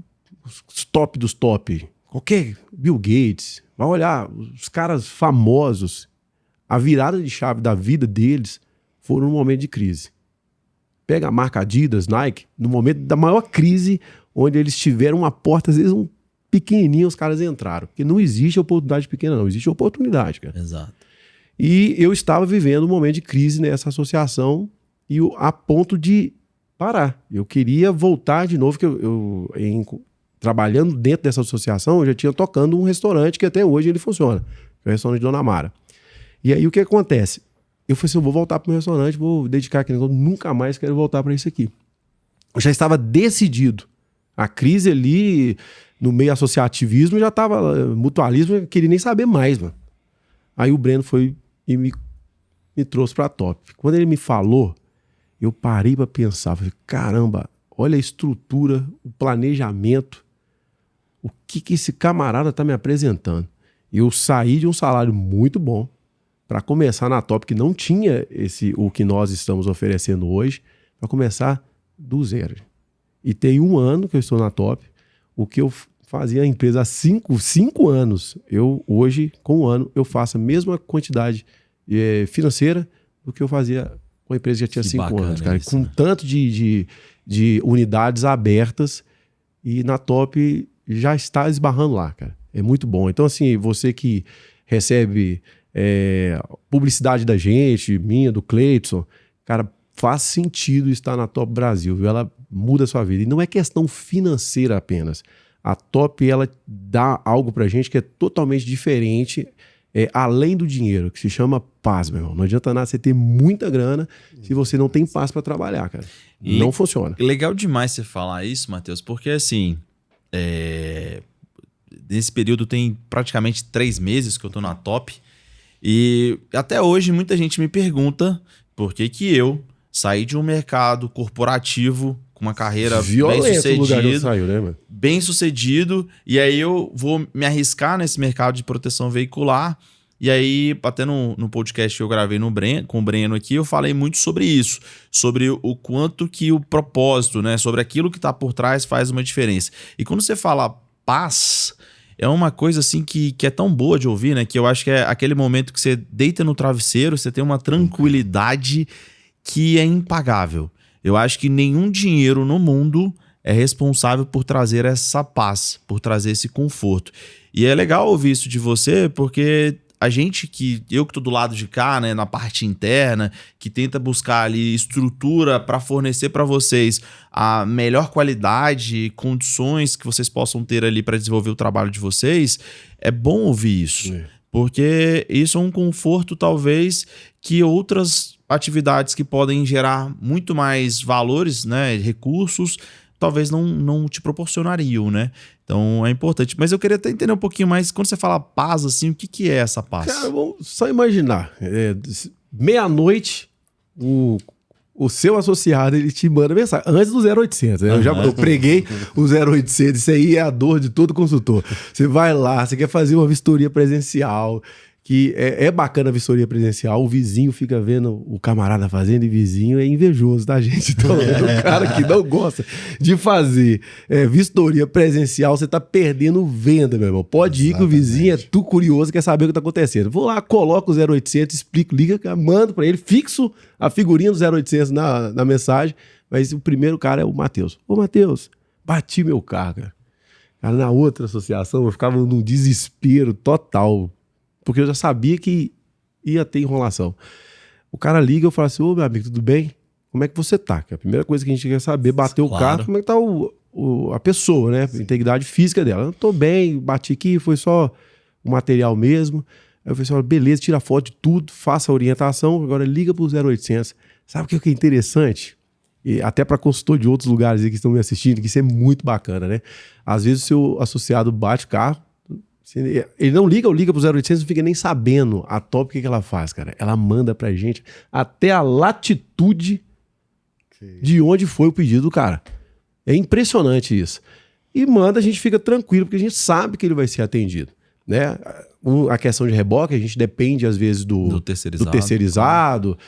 top dos top, qualquer Bill Gates, vai olhar, os caras famosos, a virada de chave da vida deles foram no momento de crise. Pega a marca Adidas, Nike, no momento da maior crise, onde eles tiveram uma porta, às vezes um pequenininho, os caras entraram. Porque não existe oportunidade pequena, não. Existe oportunidade, cara. Exato. E eu estava vivendo um momento de crise nessa associação e a ponto de parar. Eu queria voltar de novo, que trabalhando dentro dessa associação, eu já tinha tocando um restaurante que até hoje ele funciona. Que é o restaurante Dona Mara. E aí o que acontece? Eu falei assim, eu vou voltar para o meu restaurante, vou dedicar aquele negócio, nunca mais quero voltar para isso aqui. Eu já estava decidido. A crise ali, no meio associativismo, já estava, mutualismo, eu não queria nem saber mais, mano. Aí o Breno foi e me trouxe para a Top. Quando ele me falou, eu parei para pensar. Falei, caramba, olha a estrutura, o planejamento, o que esse camarada tá me apresentando. Eu saí de um salário muito bom para começar na Top, que não tinha o que nós estamos oferecendo hoje, para começar do zero. E tem 1 ano que eu estou na Top. O que eu fazia a empresa há 5 anos, hoje, com 1 ano, eu faço a mesma quantidade financeira do que eu fazia com a empresa que já tinha 5 anos, cara. Isso, com tanto de unidades abertas, e na Top já está esbarrando lá, cara. É muito bom. Então, assim, você que recebe publicidade da gente, minha, do Cleiton, cara, faz sentido estar na Top Brasil, viu? Ela muda a sua vida. E não é questão financeira apenas. A Top, ela dá algo pra gente que é totalmente diferente, além do dinheiro, que se chama paz, meu irmão. Não adianta nada você ter muita grana se você não tem paz pra trabalhar, cara. Não funciona. Legal demais você falar isso, Matheus, porque assim, nesse período tem praticamente 3 meses que eu tô na Top, e até hoje muita gente me pergunta por que eu saí de um mercado corporativo com uma carreira bem sucedido, e aí eu vou me arriscar nesse mercado de proteção veicular. E aí, até no podcast que eu gravei com o Breno aqui, eu falei muito sobre isso, sobre o quanto que o propósito, né, sobre aquilo que está por trás faz uma diferença. E quando você fala paz, é uma coisa assim que é tão boa de ouvir, né, que eu acho que é aquele momento que você deita no travesseiro, você tem uma tranquilidade que é impagável. Eu acho que nenhum dinheiro no mundo é responsável por trazer essa paz, por trazer esse conforto. E é legal ouvir isso de você, porque eu que tô do lado de cá, né, na parte interna, que tenta buscar ali estrutura para fornecer para vocês a melhor qualidade, condições que vocês possam ter ali para desenvolver o trabalho de vocês, é bom ouvir isso. Porque isso é um conforto, talvez, que outras atividades que podem gerar muito mais valores, né, recursos, talvez não te proporcionariam, né? Então é importante. Mas eu queria até entender um pouquinho mais, quando você fala paz, assim, o que é essa paz? Cara, vamos só imaginar. Meia-noite, o seu associado, ele te manda mensagem. Antes do 0800, né? Eu preguei o 0800. Isso aí é a dor de todo consultor. Você vai lá, você quer fazer uma vistoria presencial, que é bacana a vistoria presencial, o vizinho fica vendo o camarada fazendo, e vizinho é invejoso, tá, gente? Então, o cara que não gosta de fazer vistoria presencial, você tá perdendo venda, meu irmão. Pode ir que o vizinho é tu curioso, quer saber o que tá acontecendo. Vou lá, coloco o 0800, explico, liga, mando pra ele, fixo a figurinha do 0800 na mensagem, mas o primeiro cara é o Matheus. Ô, Matheus, bati meu carro, cara. Cara, na outra associação eu ficava num desespero total, porque eu já sabia que ia ter enrolação. O cara liga, eu falo assim, ô, meu amigo, tudo bem? Como é que você tá? Que é a primeira coisa que a gente quer saber, bater o carro, como é que tá a pessoa, né? A integridade física dela. Eu tô bem, bati aqui, foi só o material mesmo. Aí eu falei assim, beleza, tira foto de tudo, faça a orientação, agora liga pro 0800. Sabe o que é interessante? E até para consultor de outros lugares aí que estão me assistindo, que isso é muito bacana, né? Às vezes o seu associado bate o carro, ele não liga ou liga pro 0800, não fica nem sabendo a Top o que ela faz, cara. Ela manda pra gente até a latitude de onde foi o pedido do cara. É impressionante isso. E manda, a gente fica tranquilo, porque a gente sabe que ele vai ser atendido, né? A questão de reboque, a gente depende às vezes do terceirizado.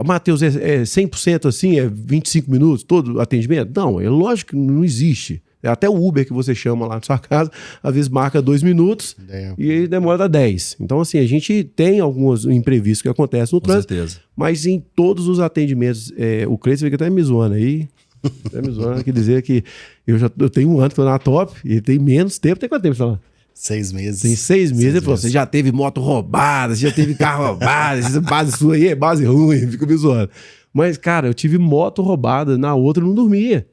Matheus, é 100% assim? É 25 minutos todo atendimento? Não, é lógico que não existe. Até o Uber que você chama lá na sua casa, às vezes marca 2 minutos e demora 10. Então, assim, a gente tem alguns imprevistos que acontecem no trânsito, mas em todos os atendimentos, o Cleiton fica até me zoando aí. Quer dizer que eu tenho 1 ano que estou na Top e tem menos tempo. Tem quanto tempo você tá lá? 6 meses. Tem 6 meses. Ele falou, você já teve moto roubada, você já teve carro roubado, essa base sua aí é base ruim, fica me zoando. Mas, cara, eu tive moto roubada, na outra eu não dormia.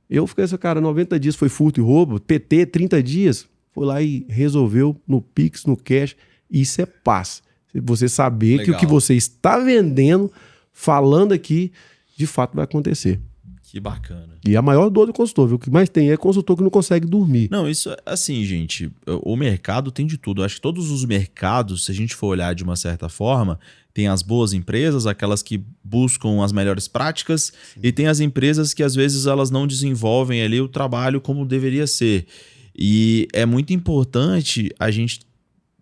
Eu fiquei assim, cara, 90 dias foi furto e roubo, PT 30 dias, foi lá e resolveu no Pix, no cash. Isso é paz. Você saber que o que você está vendendo, falando aqui, de fato vai acontecer. Que bacana. E a maior dor do consultor, viu? O que mais tem é consultor que não consegue dormir. Não, isso assim, gente, o mercado tem de tudo. Eu acho que todos os mercados, se a gente for olhar de uma certa forma, tem as boas empresas, aquelas que buscam as melhores práticas, e tem as empresas que às vezes elas não desenvolvem ali o trabalho como deveria ser. E é muito importante a gente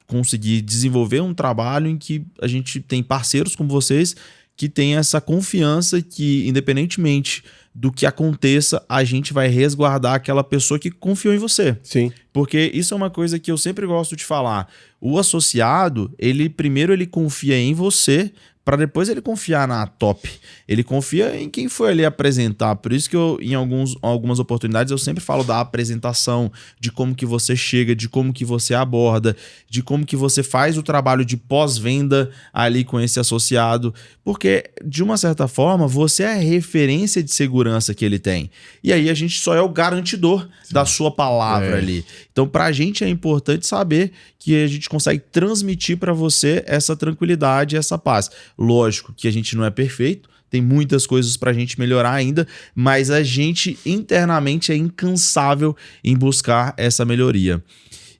conseguir desenvolver um trabalho em que a gente tem parceiros como vocês que tem essa confiança que, independentemente do que aconteça, a gente vai resguardar aquela pessoa que confiou em você. Sim. Porque isso é uma coisa que eu sempre gosto de falar. O associado, primeiro ele confia em você, para depois ele confiar na top. Ele confia em quem foi ali apresentar. Por isso que eu, em algumas oportunidades, eu sempre falo da apresentação, de como que você chega, de como que você aborda, de como que você faz o trabalho de pós-venda ali com esse associado. Porque, de uma certa forma, você é a referência de segurança que ele tem. E aí a gente só é o garantidor da sua palavra ali. Então, pra gente é importante saber que a gente consegue transmitir para você essa tranquilidade, essa paz. Lógico que a gente não é perfeito, tem muitas coisas pra gente melhorar ainda, mas a gente internamente é incansável em buscar essa melhoria.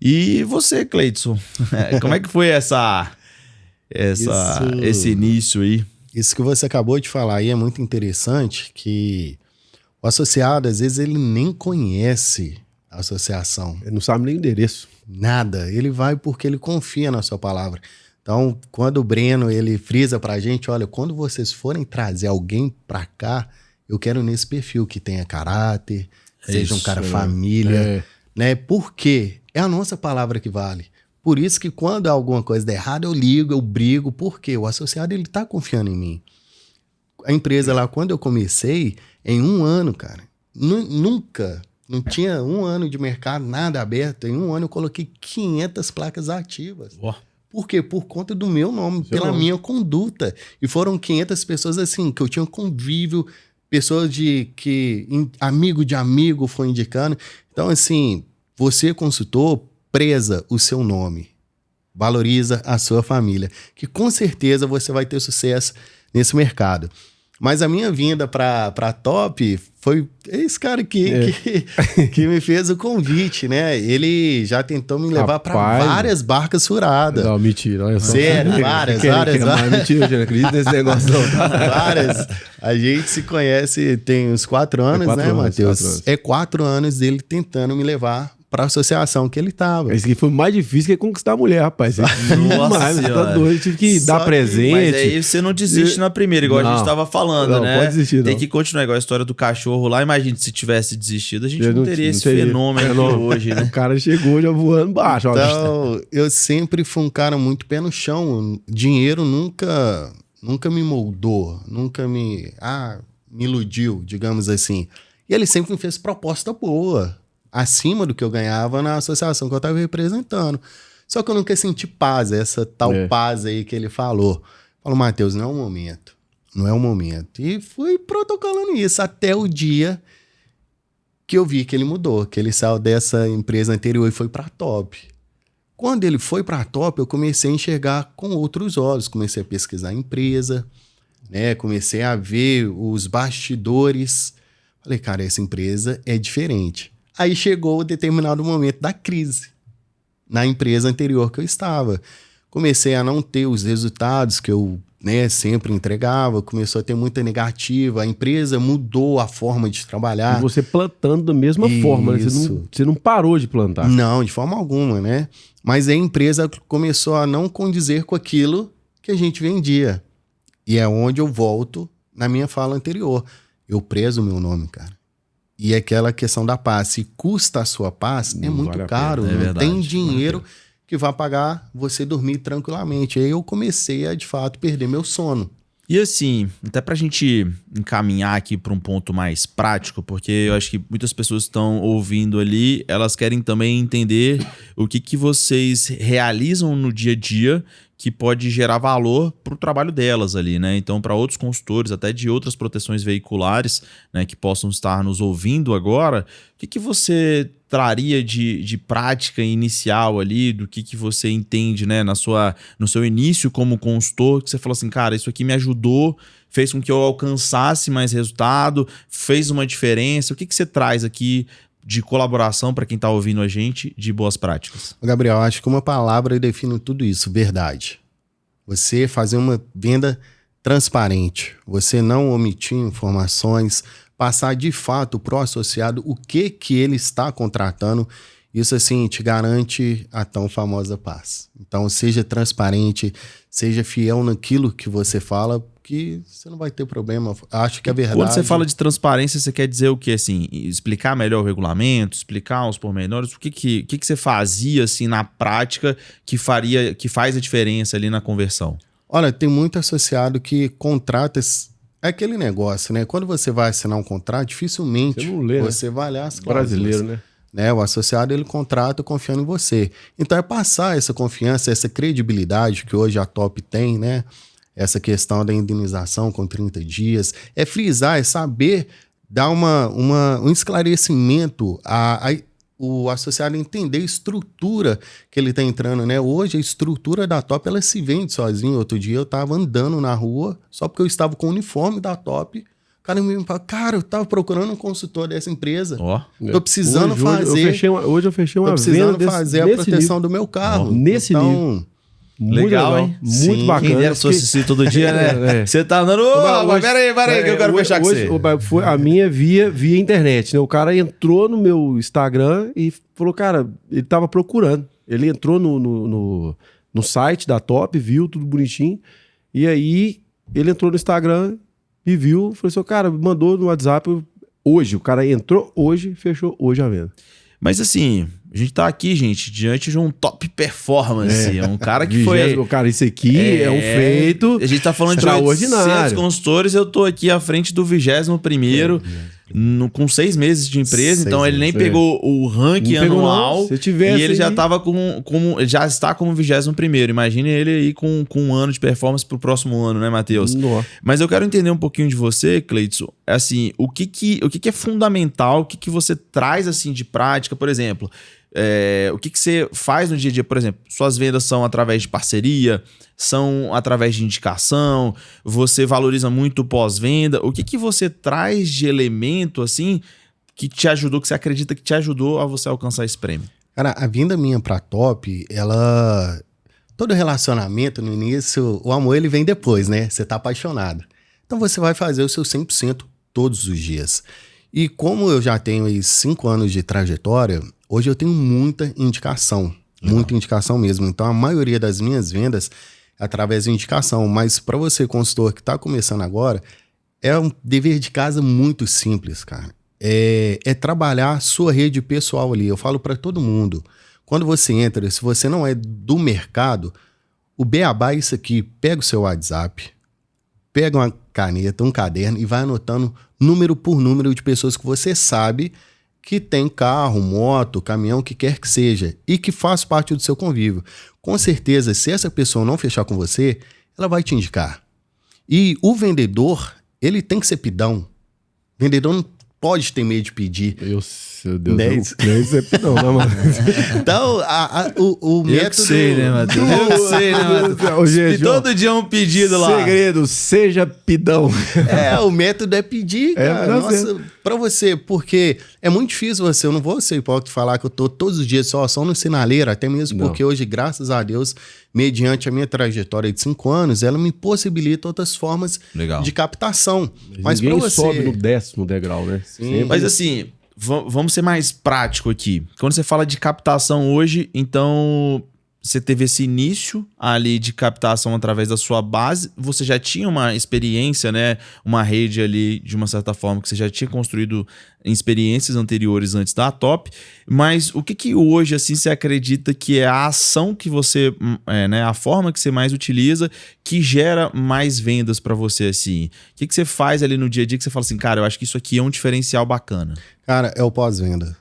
E você, Cleidson, como é que foi esse início aí? Isso que você acabou de falar aí é muito interessante, que o associado, às vezes, ele nem conhece a associação. Ele não sabe nem o endereço. Nada. Ele vai porque ele confia na sua palavra. Então, quando o Breno, ele frisa pra gente, olha, quando vocês forem trazer alguém pra cá, eu quero nesse perfil que tenha caráter, seja um cara família, né? Porque é a nossa palavra que vale. Por isso que quando alguma coisa der errado, eu ligo, eu brigo, porque o associado, ele tá confiando em mim. A empresa lá, quando eu comecei, em 1 ano, cara, nunca, não tinha 1 ano de mercado, nada aberto. Em 1 ano eu coloquei 500 placas ativas. Oh. Por quê? Por conta do meu nome, pela minha conduta. E foram 500 pessoas assim, que eu tinha convívio, pessoas amigo de amigo foi indicando. Então, assim, você, consultor, preza o seu nome. Valoriza a sua família. Que com certeza você vai ter sucesso nesse mercado. Mas a minha vinda para Top foi esse cara que me fez o convite, né? Ele já tentou me levar para várias barcas furadas. Não, mentira. Olha só. Sério, várias. Mentira, eu não acredito nesse negócio não. Várias. A gente se conhece tem uns 4 anos, né, Matheus? 4 anos dele tentando me levar para a associação que ele tava. Esse aqui foi mais difícil que conquistar a mulher, rapaz. Nossa, tá doido. Eu tive que dar presente. Mas aí você não desiste na primeira, igual a gente tava falando, né? Não, pode desistir, Tem que continuar, igual a história do cachorro lá. Imagina se tivesse desistido, a gente não teria esse fenômeno hoje, né? O cara chegou já voando baixo. Então, eu sempre fui um cara muito pé no chão. Dinheiro nunca me moldou, nunca me iludiu, digamos assim. E ele sempre me fez proposta boa, acima do que eu ganhava na associação que eu estava representando. Só que eu nunca senti paz, essa tal paz aí que ele falou. Falou, Matheus, não é o momento. Não é o momento. E fui protocolando isso até o dia que eu vi que ele mudou, que ele saiu dessa empresa anterior e foi para a Top. Quando ele foi para a Top, eu comecei a enxergar com outros olhos. Comecei a pesquisar a empresa, né? Comecei a ver os bastidores. Falei, cara, essa empresa é diferente. Aí chegou o determinado momento da crise na empresa anterior que eu estava. Comecei a não ter os resultados que eu sempre entregava, começou a ter muita negativa, a empresa mudou a forma de trabalhar. E você plantando da mesma forma, né? Você não parou de plantar. Não, de forma alguma, né? Mas a empresa começou a não condizer com aquilo que a gente vendia. E é onde eu volto na minha fala anterior. Eu prezo o meu nome, cara. E aquela questão da paz, se custa a sua paz, é muito caro. Não tem dinheiro que vai pagar você dormir tranquilamente. Aí eu comecei a, de fato, perder meu sono. E assim, até pra gente encaminhar aqui para um ponto mais prático, porque eu acho que muitas pessoas estão ouvindo ali, elas querem também entender o que vocês realizam no dia a dia que pode gerar valor o trabalho delas ali, né? Então, para outros consultores, até de outras proteções veiculares, né, que possam estar nos ouvindo agora, o que você traria de prática inicial ali, do que você entende, né, no seu início como consultor, que você falou assim, cara, isso aqui me ajudou, fez com que eu alcançasse mais resultado, fez uma diferença. O que você traz aqui de colaboração para quem está ouvindo a gente de boas práticas? Gabriel, acho que uma palavra define tudo isso, verdade. Você fazer uma venda transparente, você não omitir informações, passar de fato para o associado o que ele está contratando. Isso, assim, te garante a tão famosa paz. Então, seja transparente, seja fiel naquilo que você fala, que você não vai ter problema. Acho que é verdade. Quando você fala de transparência, você quer dizer o quê? Assim, explicar melhor o regulamento, explicar os pormenores? O que você fazia, assim, na prática que faz a diferença ali na conversão? Olha, tem muito associado que contrata... É aquele negócio, né? Quando você vai assinar um contrato, dificilmente você não lê, você vai olhar as cláusulas. Brasileiro, né? O associado, ele contrata confiando em você. Então, é passar essa confiança, essa credibilidade que hoje a Top tem, né? Essa questão da indenização com 30 dias. É frisar, é saber dar um esclarecimento o associado entender a estrutura que ele está entrando, né? Hoje, a estrutura da Top, ela se vende sozinha. Outro dia, eu estava andando na rua, só porque eu estava com o uniforme da Top. O cara me falou, cara, eu estava procurando um consultor dessa empresa. Tô precisando fazer... Hoje eu fechei uma venda fazer a proteção do meu carro. Nesse nível. Muito legal, hein? Muito bacana. Quem dera se fosse assim todo dia, né? Você tá andando... Peraí, que eu quero fechar com você. Foi a minha via internet, né? O cara entrou no meu Instagram e falou, cara, ele tava procurando. Ele entrou no site da Top, viu tudo bonitinho. E aí, ele entrou no Instagram e viu. Falou assim, cara, mandou no WhatsApp hoje. O cara entrou hoje, fechou hoje a venda. Mas assim, a gente tá aqui, gente, diante de um top performance. Um cara que foi... Cara, isso aqui é um feito a gente tá falando de 800 consultores, eu tô aqui à frente do 21º, com 6 meses de empresa, então ele nem pegou o ranking anual. Se tivesse, e ele já tava já está como 21º. Imagine ele aí com 1 ano de performance pro próximo ano, né, Matheus? Mas eu quero entender um pouquinho de você, Cleidson, assim, o que é fundamental, o que você traz assim de prática, por exemplo... o que você faz no dia a dia? Por exemplo, suas vendas são através de parceria, são através de indicação, você valoriza muito o pós-venda. O que você traz de elemento assim que te ajudou, que você acredita que te ajudou a você alcançar esse prêmio? Cara, a vinda minha pra Top, ela... Todo relacionamento no início, o amor ele vem depois, né? Você tá apaixonado. Então você vai fazer o seu 100% todos os dias. E como eu já tenho aí 5 anos de trajetória, hoje eu tenho muita indicação. Muita indicação mesmo. Então a maioria das minhas vendas é através de indicação. Mas para você, consultor que está começando agora, é um dever de casa muito simples, cara. É trabalhar a sua rede pessoal ali. Eu falo para todo mundo. Quando você entra, se você não é do mercado, o beabá é isso aqui. Pega o seu WhatsApp, pega uma caneta, um caderno e vai anotando número por número de pessoas que você sabe que tem carro, moto, caminhão, o que quer que seja, e que faz parte do seu convívio. Com certeza, se essa pessoa não fechar com você, ela vai te indicar. E o vendedor, ele tem que ser pidão. O vendedor não pode ter medo de pedir. Meu Deus, não é pidão, não, mano. Então, o método... Eu sei, né, Matheus? Eu sei, né, Matheus? Gente, todo dia é um pedido lá. Segredo, seja pidão. O método é pedir, cara. Nossa, pra você, porque é muito difícil eu não vou ser hipócrita falar que eu tô todos os dias só no sinaleiro, até mesmo porque hoje, graças a Deus, mediante a minha trajetória de 5 anos, ela me possibilita outras formas de captação. Mas ninguém pra você... sobe no 10º degrau, né? Sim. Mas assim... Vamos ser mais prático aqui. Quando você fala de captação hoje, então você teve esse início ali de captação através da sua base, você já tinha uma experiência, né? Uma rede ali, de uma certa forma, que você já tinha construído em experiências anteriores antes da Top, mas o que hoje, assim, você acredita que é a ação que você, né? A forma que você mais utiliza que gera mais vendas para você, assim? O que você faz ali no dia a dia que você fala assim, cara, eu acho que isso aqui é um diferencial bacana? Cara, é o pós-venda.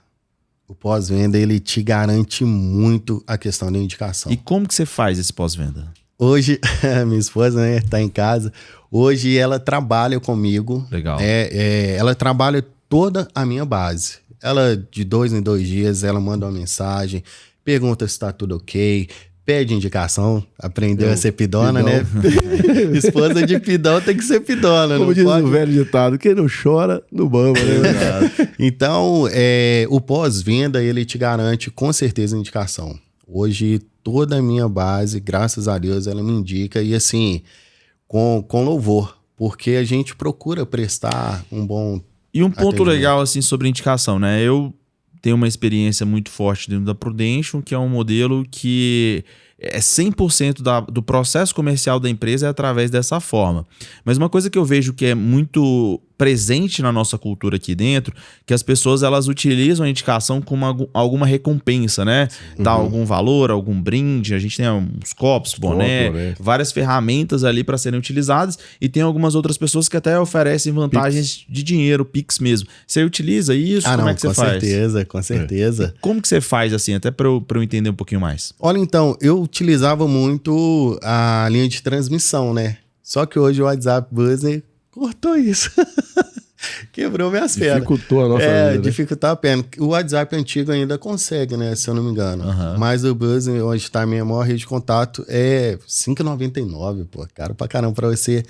O pós-venda, ele te garante muito a questão da indicação. E como que você faz esse pós-venda? Hoje, minha esposa, né, tá em casa. Hoje ela trabalha comigo. Legal. Ela trabalha toda a minha base. Ela, de 2 em 2 dias, ela manda uma mensagem, pergunta se tá tudo ok, pede indicação, aprendeu a ser pidona, pidão. né? Esposa de pidão tem que ser pidona. Como não diz pode... o velho ditado, quem não chora, não bamba, né? Então, o pós-venda, ele te garante com certeza indicação. Hoje, toda a minha base, graças a Deus, ela me indica e assim, com louvor, porque a gente procura prestar um bom E um ponto atendimento. legal, assim, sobre indicação, né? Eu tenho uma experiência muito forte dentro da Prudential, que é um modelo que é 100% do processo comercial da empresa é através dessa forma. Mas uma coisa que eu vejo que é muito presente na nossa cultura aqui dentro, que as pessoas elas utilizam a indicação como alguma recompensa, né? Dá algum valor, algum brinde, a gente tem uns copos, boné, várias ferramentas ali para serem utilizadas e tem algumas outras pessoas que até oferecem vantagens de dinheiro, Pix mesmo. Você utiliza isso? Como é que você faz? Com certeza. Como que você faz assim, até para eu entender um pouquinho mais? Olha, então, eu utilizava muito a linha de transmissão, né? Só que hoje o WhatsApp Buzzer cortou isso. Quebrou minhas pernas. Dificultou a nossa vida, né? Dificultar a perna. O WhatsApp antigo ainda consegue, né? Se eu não me engano. Mas o Buzzer, onde está a minha maior rede de contato, é R$5,99, pô. Caro pra caramba pra você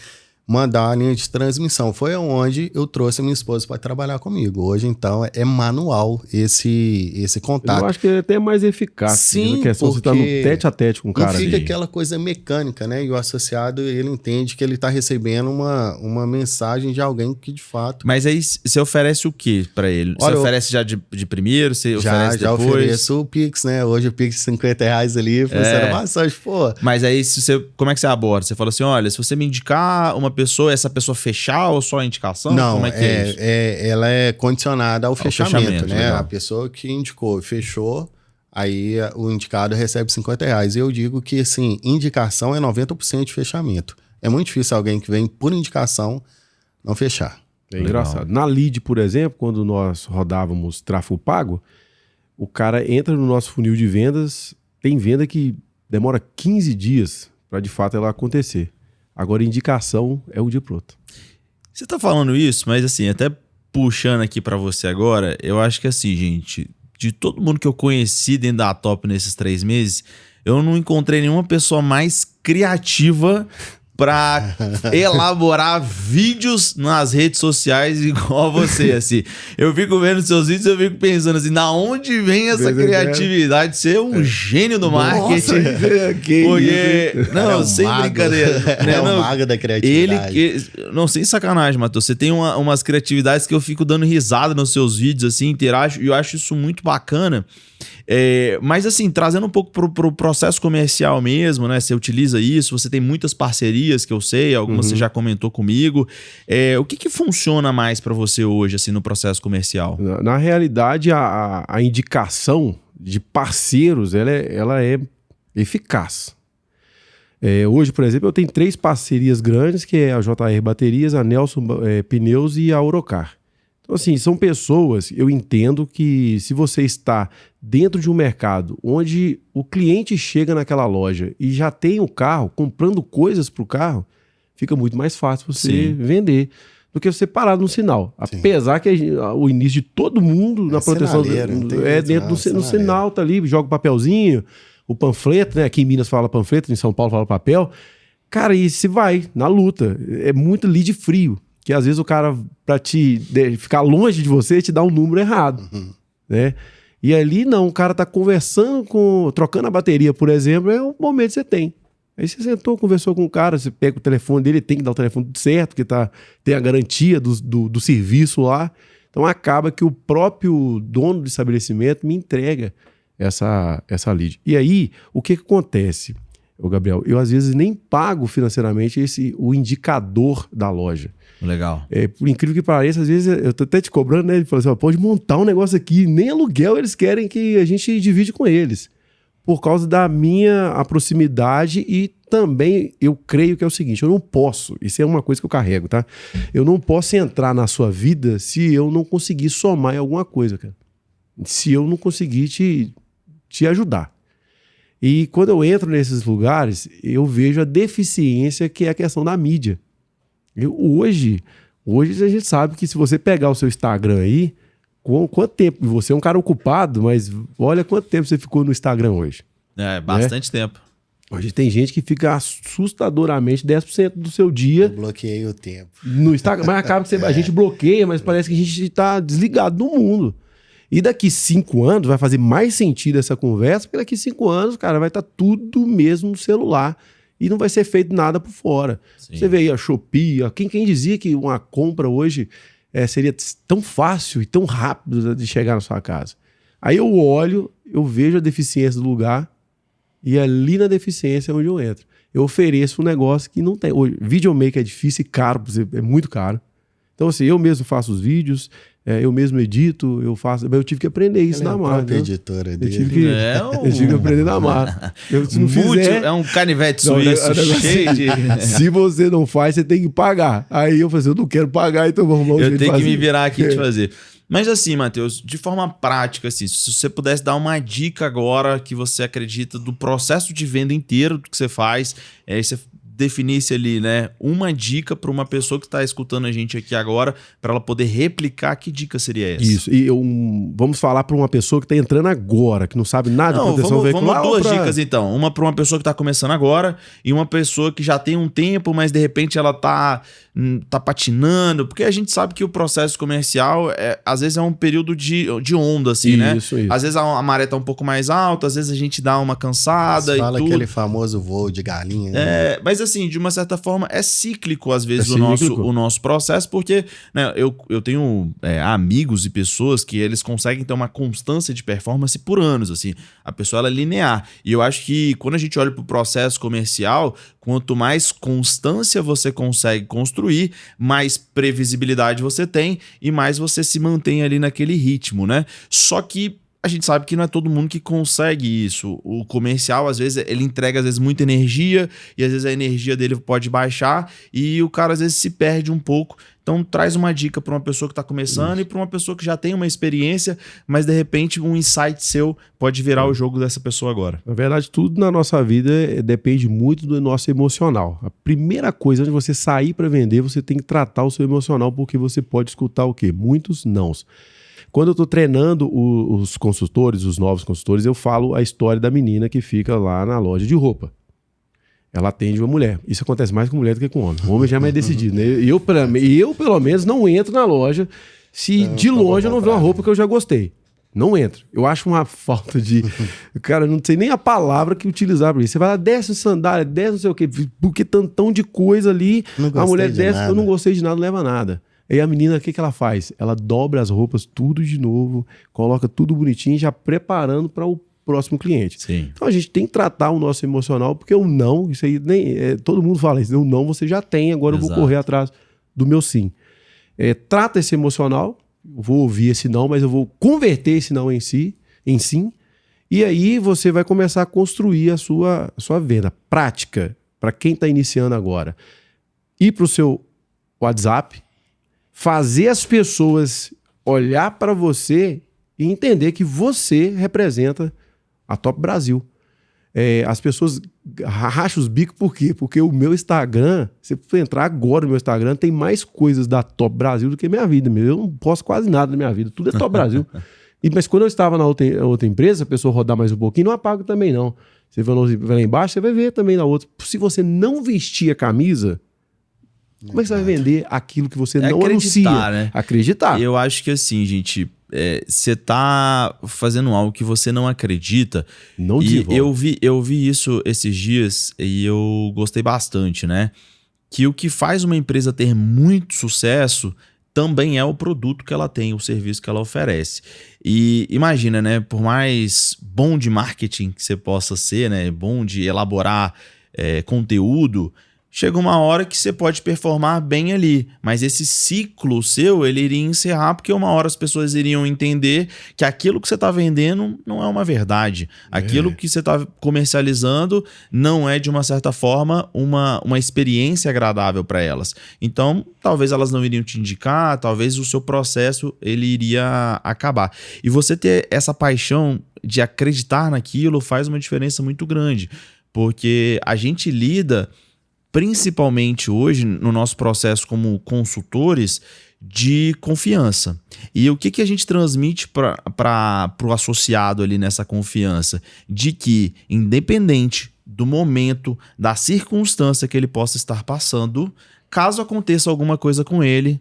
mandar a linha de transmissão. Foi onde eu trouxe a minha esposa para trabalhar comigo. Hoje, então, é manual esse contato. Eu acho que é até mais eficaz. Sim, porque você tá no tete a tete com o cara não fica ali. aquela coisa mecânica, né? E o associado, ele entende que ele tá recebendo uma mensagem de alguém que, de fato... Mas aí você oferece o que para ele? Olha, você oferece já de primeiro? Você oferece já depois? ofereço o Pix, né? Hoje o Pix R$50 ali, funciona bastante, pô. Mas aí, como é que você aborda? Você fala assim, olha, se você me indicar uma pessoa, essa pessoa fechar ou só a indicação? Não, como é que é isso? Ela é condicionada ao fechamento, né? Legal. A pessoa que indicou, fechou, aí o indicado recebe R$50. Eu digo que, assim, indicação é 90% de fechamento. É muito difícil alguém que vem por indicação não fechar. É engraçado. Na lead, por exemplo, quando nós rodávamos tráfego pago, o cara entra no nosso funil de vendas, tem venda que demora 15 dias para de fato ela acontecer. Agora, indicação é um dia pro outro. Você tá falando isso, mas assim, até puxando aqui pra você agora, eu acho que assim, gente, de todo mundo que eu conheci dentro da Top nesses 3 meses, eu não encontrei nenhuma pessoa mais criativa pra elaborar vídeos nas redes sociais igual a você, assim. Eu fico vendo seus vídeos e eu fico pensando assim, da onde vem essa criatividade? Você é um gênio do marketing. Porque, não, sem brincadeira. Né? É o mago da criatividade. Não, sem sacanagem, Matheus. Você tem umas criatividades que eu fico dando risada nos seus vídeos, assim, interajo, e eu acho isso muito bacana. Mas assim, trazendo um pouco pro processo comercial mesmo, né? Você utiliza isso, você tem muitas parcerias que eu sei, algumas você já comentou comigo. O que funciona mais para você hoje, assim, no processo comercial? Na realidade, a indicação de parceiros, ela é eficaz. Hoje, por exemplo, eu tenho 3 parcerias grandes, que é a JR Baterias, a Nelson Pneus e a Orocar. Então, assim, são pessoas, eu entendo que se você está dentro de um mercado onde o cliente chega naquela loja e já tem o carro, comprando coisas para o carro, fica muito mais fácil você vender do que você parar no sinal. Sim. Apesar que o início de todo mundo na proteção dentro no sinal, tá ali, joga o papelzinho, o panfleto, né? Aqui em Minas fala panfleto, em São Paulo fala papel. Cara, e se vai na luta. É muito lead frio. Que às vezes o cara, pra ficar longe de você, te dá um número errado, né? E ali não, o cara tá conversando trocando a bateria, por exemplo, é o momento que você tem. Aí você sentou, conversou com o cara, você pega o telefone dele, tem que dar o telefone tudo certo, porque tem a garantia do serviço lá. Então acaba que o próprio dono do estabelecimento me entrega essa lead. E aí, o que acontece, Gabriel? Eu às vezes nem pago financeiramente o indicador da loja. Legal. Por incrível que pareça, às vezes eu tô até te cobrando, né? Ele falou assim, pode montar um negócio aqui, nem aluguel eles querem que a gente divide com eles. Por causa da minha proximidade e também eu creio que é o seguinte, eu não posso, isso é uma coisa que eu carrego, tá? Eu não posso entrar na sua vida se eu não conseguir somar em alguma coisa, cara. Se eu não conseguir te ajudar. E quando eu entro nesses lugares, eu vejo a deficiência que é a questão da mídia. Hoje a gente sabe que se você pegar o seu Instagram aí, quanto tempo? Você é um cara ocupado, mas olha quanto tempo você ficou no Instagram hoje. Bastante tempo. Hoje tem gente que fica assustadoramente 10% do seu dia. Eu bloqueei o tempo. No Instagram. Mas acaba que a gente bloqueia, mas parece que a gente está desligado do mundo. E daqui 5 anos vai fazer mais sentido essa conversa, porque daqui 5 anos, cara, vai estar tudo mesmo no celular. E não vai ser feito nada por fora. Sim. Você vê aí a Shopee, quem dizia que uma compra hoje seria tão fácil e tão rápido de chegar na sua casa? Aí eu olho, eu vejo a deficiência do lugar, e ali na deficiência é onde eu entro. Eu ofereço um negócio que não tem. Hoje, videomaker é difícil e caro, é muito caro. Então, assim, eu mesmo faço os vídeos, eu mesmo edito, eu tive que aprender isso na marra. Editora dele. Eu tive que aprender na marra. Se não fizer, é um canivete suíço cheio de... Se você não faz, você tem que pagar. Aí eu falei assim, eu não quero pagar, então vamos lá. Eu tenho que me virar aqui de fazer. Mas assim, Matheus, de forma prática, assim, se você pudesse dar uma dica agora que você acredita do processo de venda inteiro que você faz, você definisse ali, né, uma dica para uma pessoa que está escutando a gente aqui agora, para ela poder replicar, que dica seria essa? Isso, e vamos falar para uma pessoa que está entrando agora, que não sabe nada de proteção veicular. Vamos duas dicas então, uma para uma pessoa que está começando agora e uma pessoa que já tem um tempo, mas de repente ela tá patinando, porque a gente sabe que o processo comercial às vezes é um período de onda, assim, isso, né? Isso. Às vezes a maré tá um pouco mais alta, às vezes a gente dá uma cansada e fala tudo. Aquele famoso voo de galinha. Né? Mas assim, de uma certa forma, é cíclico às vezes o nosso processo, porque né, eu tenho amigos e pessoas que eles conseguem ter uma constância de performance por anos, assim. A pessoa ela é linear. E eu acho que quando a gente olha para o processo comercial, quanto mais constância você consegue construir, mais previsibilidade você tem e mais você se mantém ali naquele ritmo, né? Só que a gente sabe que não é todo mundo que consegue isso. O comercial, às vezes, ele entrega muita energia e às vezes a energia dele pode baixar e o cara, às vezes, se perde um pouco. Então, traz uma dica para uma pessoa que está começando e para uma pessoa que já tem uma experiência, mas, de repente, um insight seu pode virar o jogo dessa pessoa agora. Na verdade, tudo na nossa vida depende muito do nosso emocional. A primeira coisa, antes de você sair para vender, você tem que tratar o seu emocional, porque você pode escutar o quê? Muitos nãos. Quando eu estou treinando os consultores, os novos consultores, eu falo a história da menina que fica lá na loja de roupa. Ela atende uma mulher. Isso acontece mais com mulher do que com homem. O homem já é mais decidido, né? Eu, pelo menos, não entro na loja se de longe eu não ver uma roupa que eu já gostei. Não entro. Eu acho uma falta de... Cara, não sei nem a palavra que utilizar pra isso. Você vai lá, desce sandália, desce não sei o quê, porque tantão de coisa ali, a mulher desce, eu não gostei de nada, não leva nada. Aí a menina, o que ela faz? Ela dobra as roupas tudo de novo, coloca tudo bonitinho, já preparando para o próximo cliente. Sim. Então a gente tem que tratar o nosso emocional, porque o não, isso aí nem todo mundo fala isso, o não você já tem, agora eu vou correr atrás do meu sim. Trata esse emocional, eu vou ouvir esse não, mas eu vou converter esse não em sim, e aí você vai começar a construir a sua venda. Prática, para quem está iniciando agora. Ir para o seu WhatsApp, fazer as pessoas olhar para você e entender que você representa a Top Brasil. As pessoas racham os bicos por quê? Porque o meu Instagram, se você entrar agora no meu Instagram, tem mais coisas da Top Brasil do que minha vida. Eu não posto quase nada na minha vida, tudo é Top Brasil. Mas quando eu estava na outra empresa, a pessoa rodar mais um pouquinho, não apago também não. Você vai lá embaixo, você vai ver também na outra. Se você não vestir a camisa... Como é que você vai vender aquilo que você não anuncia? Né? Acreditar. Eu acho que assim, gente, você tá fazendo algo que você não acredita. Não e eu vi isso esses dias e eu gostei bastante, né? Que o que faz uma empresa ter muito sucesso também é o produto que ela tem, o serviço que ela oferece. E imagina, né? Por mais bom de marketing que você possa ser, né? Bom de elaborar conteúdo... Chega uma hora que você pode performar bem ali, mas esse ciclo seu, ele iria encerrar porque uma hora as pessoas iriam entender que aquilo que você está vendendo não é uma verdade. Aquilo que você está comercializando não é, de uma certa forma, uma experiência agradável para elas. Então, talvez elas não iriam te indicar, talvez o seu processo ele iria acabar. E você ter essa paixão de acreditar naquilo faz uma diferença muito grande. Porque a gente lida, principalmente hoje, no nosso processo como consultores, de confiança. E o que a gente transmite para o associado ali nessa confiança? De que, independente do momento, da circunstância que ele possa estar passando, caso aconteça alguma coisa com ele,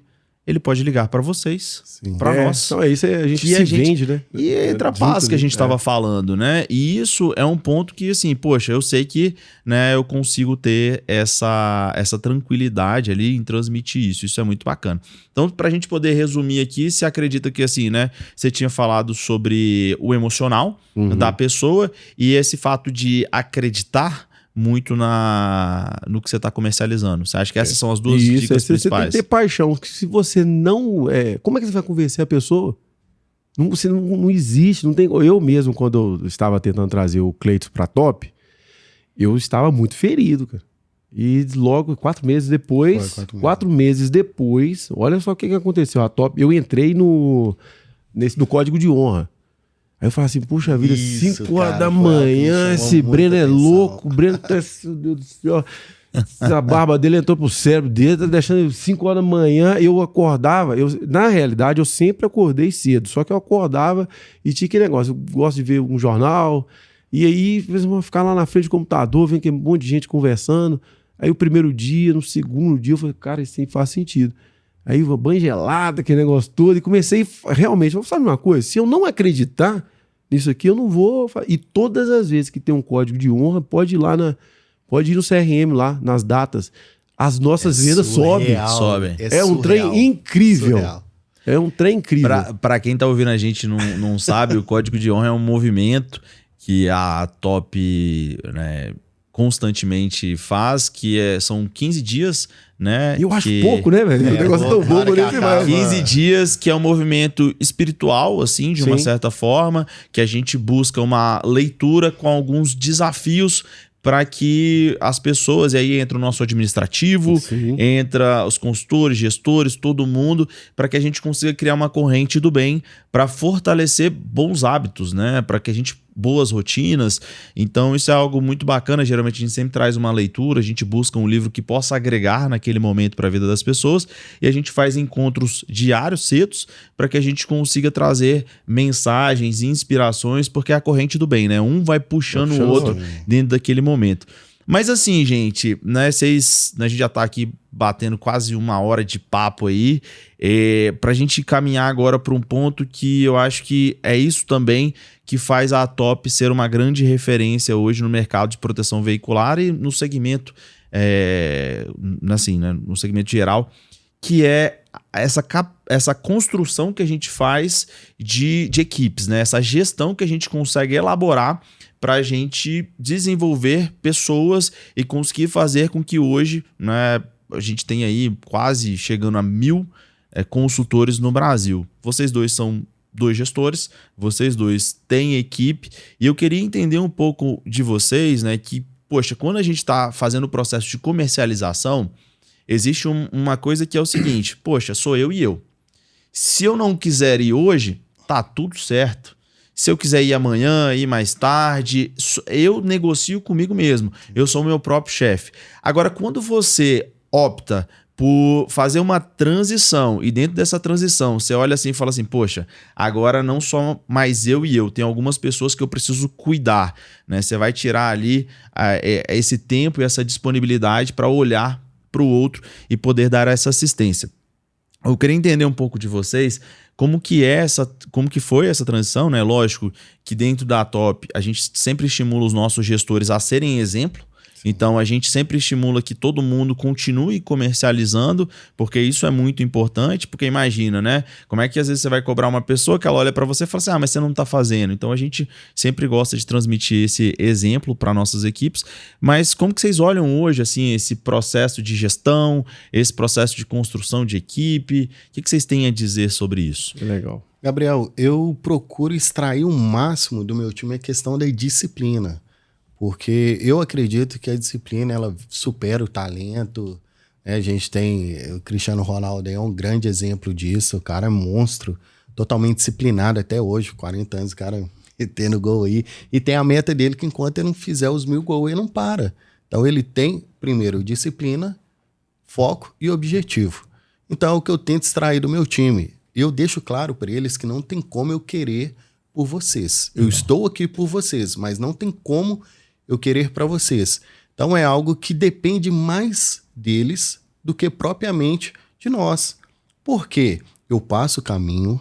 ele pode ligar para vocês, para nós. Então é isso, a gente se vende, né? E entra a paz que a gente estava falando, né? E isso é um ponto que, assim, poxa, eu sei que, né, eu consigo ter essa tranquilidade ali em transmitir isso. Isso é muito bacana. Então, para a gente poder resumir aqui, você acredita que, assim, né, você tinha falado sobre o emocional da pessoa e esse fato de acreditar muito no que você está comercializando. Você acha que essas são as duas dicas principais? Você tem que ter paixão. Se você não... como é que você vai convencer a pessoa? Você não existe. Não tem, eu mesmo, quando eu estava tentando trazer o Cleiton para Top, eu estava muito ferido, cara. E logo, 4 meses depois... 4 meses depois... Olha só o que aconteceu. A Top... Eu entrei no código de honra. Aí eu falo assim, puxa vida, 5 horas da manhã, esse Breno é louco, o Breno tá, meu Deus do céu, a barba dele entrou pro cérebro dele, tá deixando 5 horas da manhã, eu acordava, na realidade eu sempre acordei cedo, só que eu acordava e tinha aquele negócio, eu gosto de ver um jornal, e aí às vezes eu vou ficar lá na frente do computador, vem aquele monte de gente conversando, aí o primeiro dia, no segundo dia, eu falei, cara, isso aí faz sentido. Aí banho gelado, aquele negócio todo, e comecei realmente, sabe uma coisa? Se eu não acreditar nisso aqui, eu não vou... E todas as vezes que tem um código de honra, pode ir no CRM lá, nas datas. As nossas vendas sobem. É um trem incrível. Surreal. É um trem incrível. Para quem tá ouvindo a gente não sabe, o código de honra é um movimento que a Top, né, constantemente faz, que são 15 dias, né? Eu acho pouco, né, velho? O negócio é tão bom, né? 15 dias, que é um movimento espiritual, assim, de uma certa forma, que a gente busca uma leitura com alguns desafios para que as pessoas, e aí entra o nosso administrativo, entra os consultores, gestores, todo mundo, para que a gente consiga criar uma corrente do bem para fortalecer bons hábitos, né? Para que a gente boas rotinas. Então isso é algo muito bacana. Geralmente a gente sempre traz uma leitura, a gente busca um livro que possa agregar naquele momento para a vida das pessoas e a gente faz encontros diários cedos para que a gente consiga trazer mensagens, inspirações, porque é a corrente do bem, né? Um vai puxando o outro dentro daquele momento. Mas assim, gente, né, a gente já tá aqui batendo quase 1 hora de papo aí, pra gente caminhar agora para um ponto que eu acho que é isso também que faz a Top ser uma grande referência hoje no mercado de proteção veicular e no segmento, assim, né, no segmento geral, que é essa construção que a gente faz de equipes, né? Essa gestão que a gente consegue elaborar para a gente desenvolver pessoas e conseguir fazer com que hoje, né, a gente tenha aí quase chegando a 1000 consultores no Brasil. Vocês dois são 2 gestores, vocês dois têm equipe, e eu queria entender um pouco de vocês, né, que, poxa, quando a gente está fazendo o processo de comercialização, existe uma coisa que é o seguinte, poxa, sou eu e eu. Se eu não quiser ir hoje, tá tudo certo. Se eu quiser ir amanhã, ir mais tarde, eu negocio comigo mesmo. Eu sou o meu próprio chefe. Agora, quando você opta por fazer uma transição e dentro dessa transição você olha assim e fala assim, poxa, agora não só mais eu e eu, tem algumas pessoas que eu preciso cuidar, né? Você vai tirar ali esse tempo e essa disponibilidade para olhar para o outro e poder dar essa assistência. Eu queria entender um pouco de vocês como que foi essa transição, né? Lógico que dentro da Top a gente sempre estimula os nossos gestores a serem exemplo. Então a gente sempre estimula que todo mundo continue comercializando, porque isso é muito importante, porque imagina, né? Como é que às vezes você vai cobrar uma pessoa que ela olha para você e fala assim, mas você não tá fazendo. Então a gente sempre gosta de transmitir esse exemplo para nossas equipes, mas como que vocês olham hoje assim esse processo de gestão, esse processo de construção de equipe? O que vocês têm a dizer sobre isso? Legal. Gabriel, eu procuro extrair o máximo do meu time a questão da disciplina. Porque eu acredito que a disciplina ela supera o talento. A gente tem o Cristiano Ronaldo, é um grande exemplo disso. O cara é monstro, totalmente disciplinado até hoje, 40 anos, o cara metendo gol aí. E tem a meta dele que enquanto ele não fizer os 1000 gols, ele não para. Então ele tem, primeiro, disciplina, foco e objetivo. Então é o que eu tento extrair do meu time. Eu deixo claro para eles que não tem como eu querer por vocês. Eu estou aqui por vocês, mas não tem como eu querer para vocês. Então é algo que depende mais deles do que propriamente de nós. Por quê? Eu passo o caminho,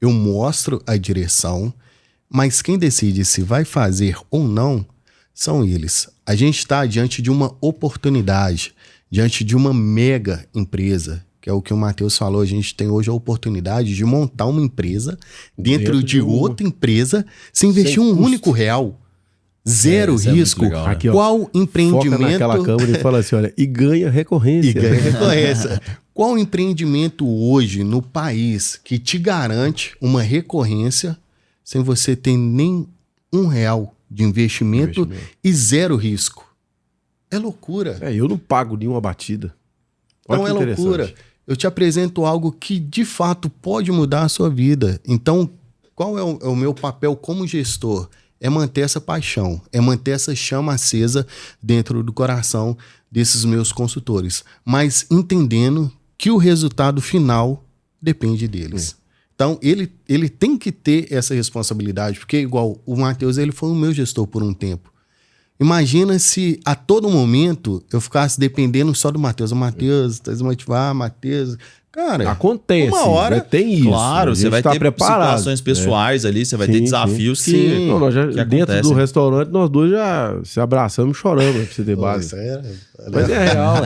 eu mostro a direção, mas quem decide se vai fazer ou não são eles. A gente está diante de uma oportunidade, diante de uma mega empresa, que é o que o Matheus falou. A gente tem hoje a oportunidade de montar uma empresa dentro de outra empresa sem investir um único real. Zero risco. legal, né? Aqui, ó, qual empreendimento... Foca naquela câmera e fala assim, olha, e ganha recorrência. E ganha recorrência. Qual empreendimento hoje no país que te garante uma recorrência sem você ter nem R$1 de investimento e zero risco? É loucura. Eu não pago nenhuma batida. Então é loucura. Eu te apresento algo que de fato pode mudar a sua vida. Então, qual é o meu papel como gestor? É manter essa paixão, é manter essa chama acesa dentro do coração desses meus consultores, mas entendendo que o resultado final depende deles. Então, ele tem que ter essa responsabilidade, porque igual o Matheus, ele foi o meu gestor por um tempo. Imagina se a todo momento eu ficasse dependendo só do Matheus. O Matheus, tá desmotivar, Matheus... Cara, acontece, uma hora tem isso. Claro, você vai ter preparado. situações pessoais ali, você vai ter desafios que Não, nós já, que dentro acontecem. do restaurante, nós dois já se abrçamos e choramos pra você ter base. Mas é real.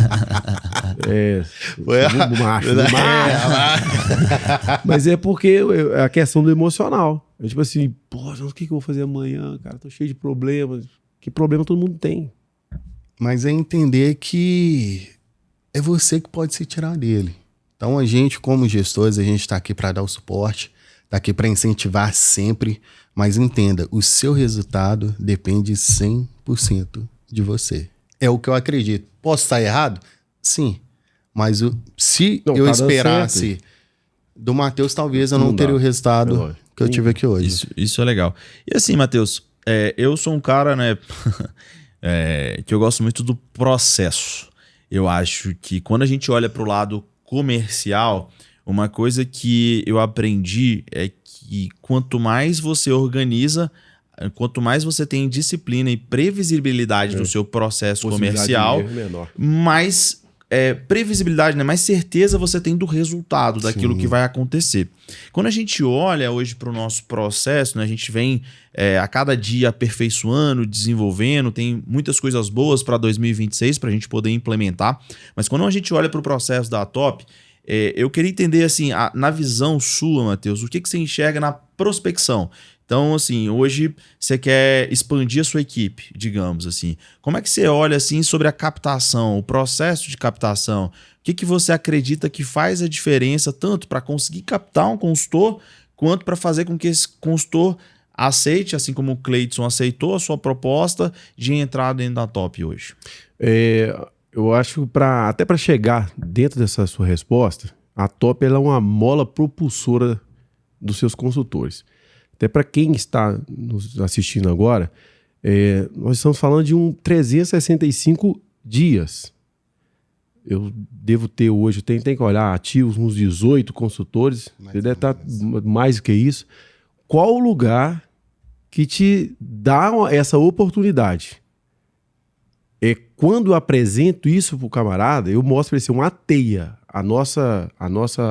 Mas é porque é a questão do emocional. É tipo assim, pô, o que eu vou fazer amanhã? Cara, tô cheio de problemas. Que problema todo mundo tem. Mas é entender que é você que pode se tirar dele. Então a gente, como gestores, a gente está aqui para dar o suporte, está aqui para incentivar sempre, mas entenda, o seu resultado depende 100% de você. É o que eu acredito. Posso estar errado? Sim. Mas se eu esperasse do Matheus, talvez eu não teria o resultado que eu tive aqui hoje. Isso é legal. E assim, Matheus, eu sou um cara, né, que eu gosto muito do processo. Eu acho que quando a gente olha para o lado comercial, uma coisa que eu aprendi é que quanto mais você organiza, quanto mais você tem disciplina e previsibilidade do seu processo comercial, mais previsibilidade, né? Mais certeza você tem do resultado, daquilo que vai acontecer. Quando a gente olha hoje para o nosso processo, né, a gente vem a cada dia aperfeiçoando, desenvolvendo, tem muitas coisas boas para 2026 para a gente poder implementar, mas quando a gente olha para o processo da Top, eu queria entender assim, na visão sua, Matheus, o que você enxerga na prospecção? Então, assim, hoje você quer expandir a sua equipe, digamos assim. Como é que você olha assim sobre a captação, o processo de captação? O que você acredita que faz a diferença tanto para conseguir captar um consultor, quanto para fazer com que esse consultor aceite, assim como o Cleiton aceitou a sua proposta de entrar dentro da Top hoje? Eu acho que até para chegar dentro dessa sua resposta, a Top ela é uma mola propulsora dos seus consultores. Até para quem está nos assistindo agora, nós estamos falando de 365 dias. Eu devo ter hoje, tem que olhar ativos, uns 18 consultores, você deve estar mais do que isso. Qual o lugar que te dá essa oportunidade? Quando eu apresento isso para o camarada, eu mostro para ele ser uma teia. A nossa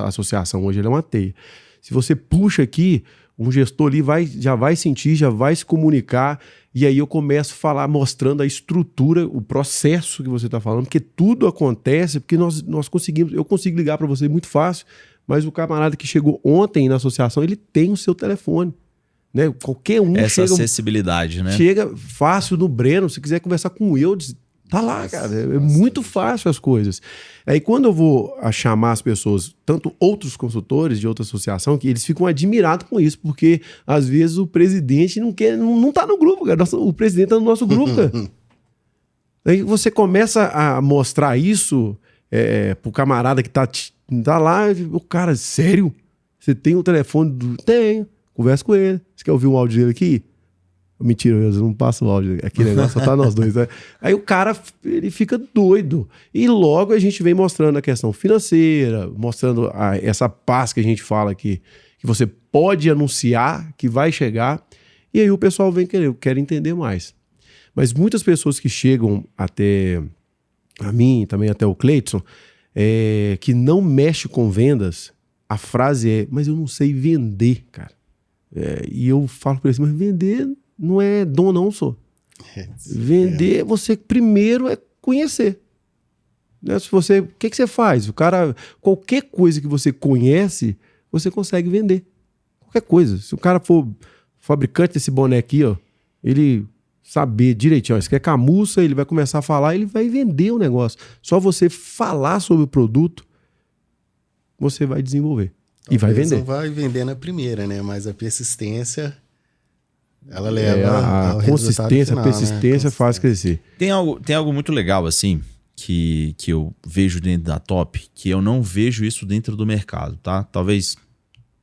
associação hoje é uma teia. Se você puxa aqui, um gestor ali já vai sentir, já vai se comunicar, e aí eu começo a falar, mostrando a estrutura, o processo que você está falando, porque tudo acontece, porque nós conseguimos, eu consigo ligar para você muito fácil, mas o camarada que chegou ontem na associação, ele tem o seu telefone. Né? Qualquer um essa acessibilidade, né? Chega fácil no Breno, se quiser conversar com eu, tá lá, cara. É muito fácil as coisas. Aí quando eu vou chamar as pessoas, tanto outros consultores de outra associação, que eles ficam admirados com isso, porque às vezes o presidente não tá no grupo, cara. O presidente tá no nosso grupo, cara. Aí você começa a mostrar isso pro camarada que tá lá, o cara, sério? Você tem o telefone do... Tenho. conversa com ele. Você quer ouvir um áudio dele aqui? Mentira, eu não passo o áudio. Aqui negócio só tá nós dois, né? Aí o cara, ele fica doido. E logo a gente vem mostrando a questão financeira, mostrando essa paz que a gente fala aqui, que você pode anunciar, que vai chegar. E aí o pessoal vem quer entender mais. Mas muitas pessoas que chegam até a mim, também até o Cleiton, que não mexe com vendas, a frase é, mas eu não sei vender, cara. E eu falo para eles, mas vender não é dom não, só. Vender, você primeiro é conhecer. Né? Se você, o que você faz? O cara, qualquer coisa que você conhece, você consegue vender. Qualquer coisa. Se o cara for fabricante desse boné aqui, ó, ele saber direitinho, ó, isso aqui é camurça, ele vai começar a falar, ele vai vender o negócio. Só você falar sobre o produto, você vai desenvolver. Talvez e vai vender. Não vai vender na primeira, né? Mas a persistência, ela leva a consistência, final, a persistência, né? Faz crescer. Tem algo muito legal, assim, que eu vejo dentro da Top, que eu não vejo isso dentro do mercado, tá? Talvez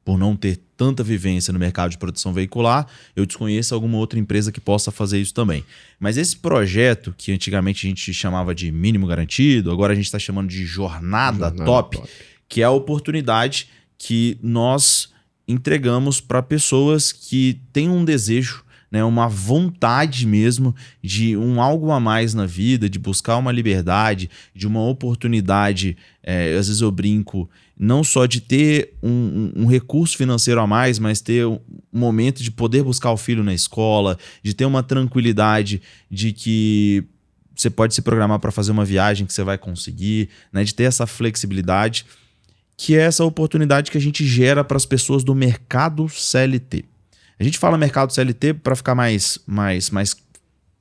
por não ter tanta vivência no mercado de proteção veicular, eu desconheço alguma outra empresa que possa fazer isso também. Mas esse projeto, que antigamente a gente chamava de mínimo garantido, agora a gente está chamando de jornada top, que é a oportunidade que nós entregamos para pessoas que têm um desejo, né, uma vontade mesmo de algo a mais na vida, de buscar uma liberdade, de uma oportunidade, às vezes eu brinco, não só de ter um recurso financeiro a mais, mas ter um momento de poder buscar o filho na escola, de ter uma tranquilidade de que você pode se programar para fazer uma viagem que você vai conseguir, né, de ter essa flexibilidade, que é essa oportunidade que a gente gera para as pessoas do mercado CLT. A gente fala mercado CLT para ficar mais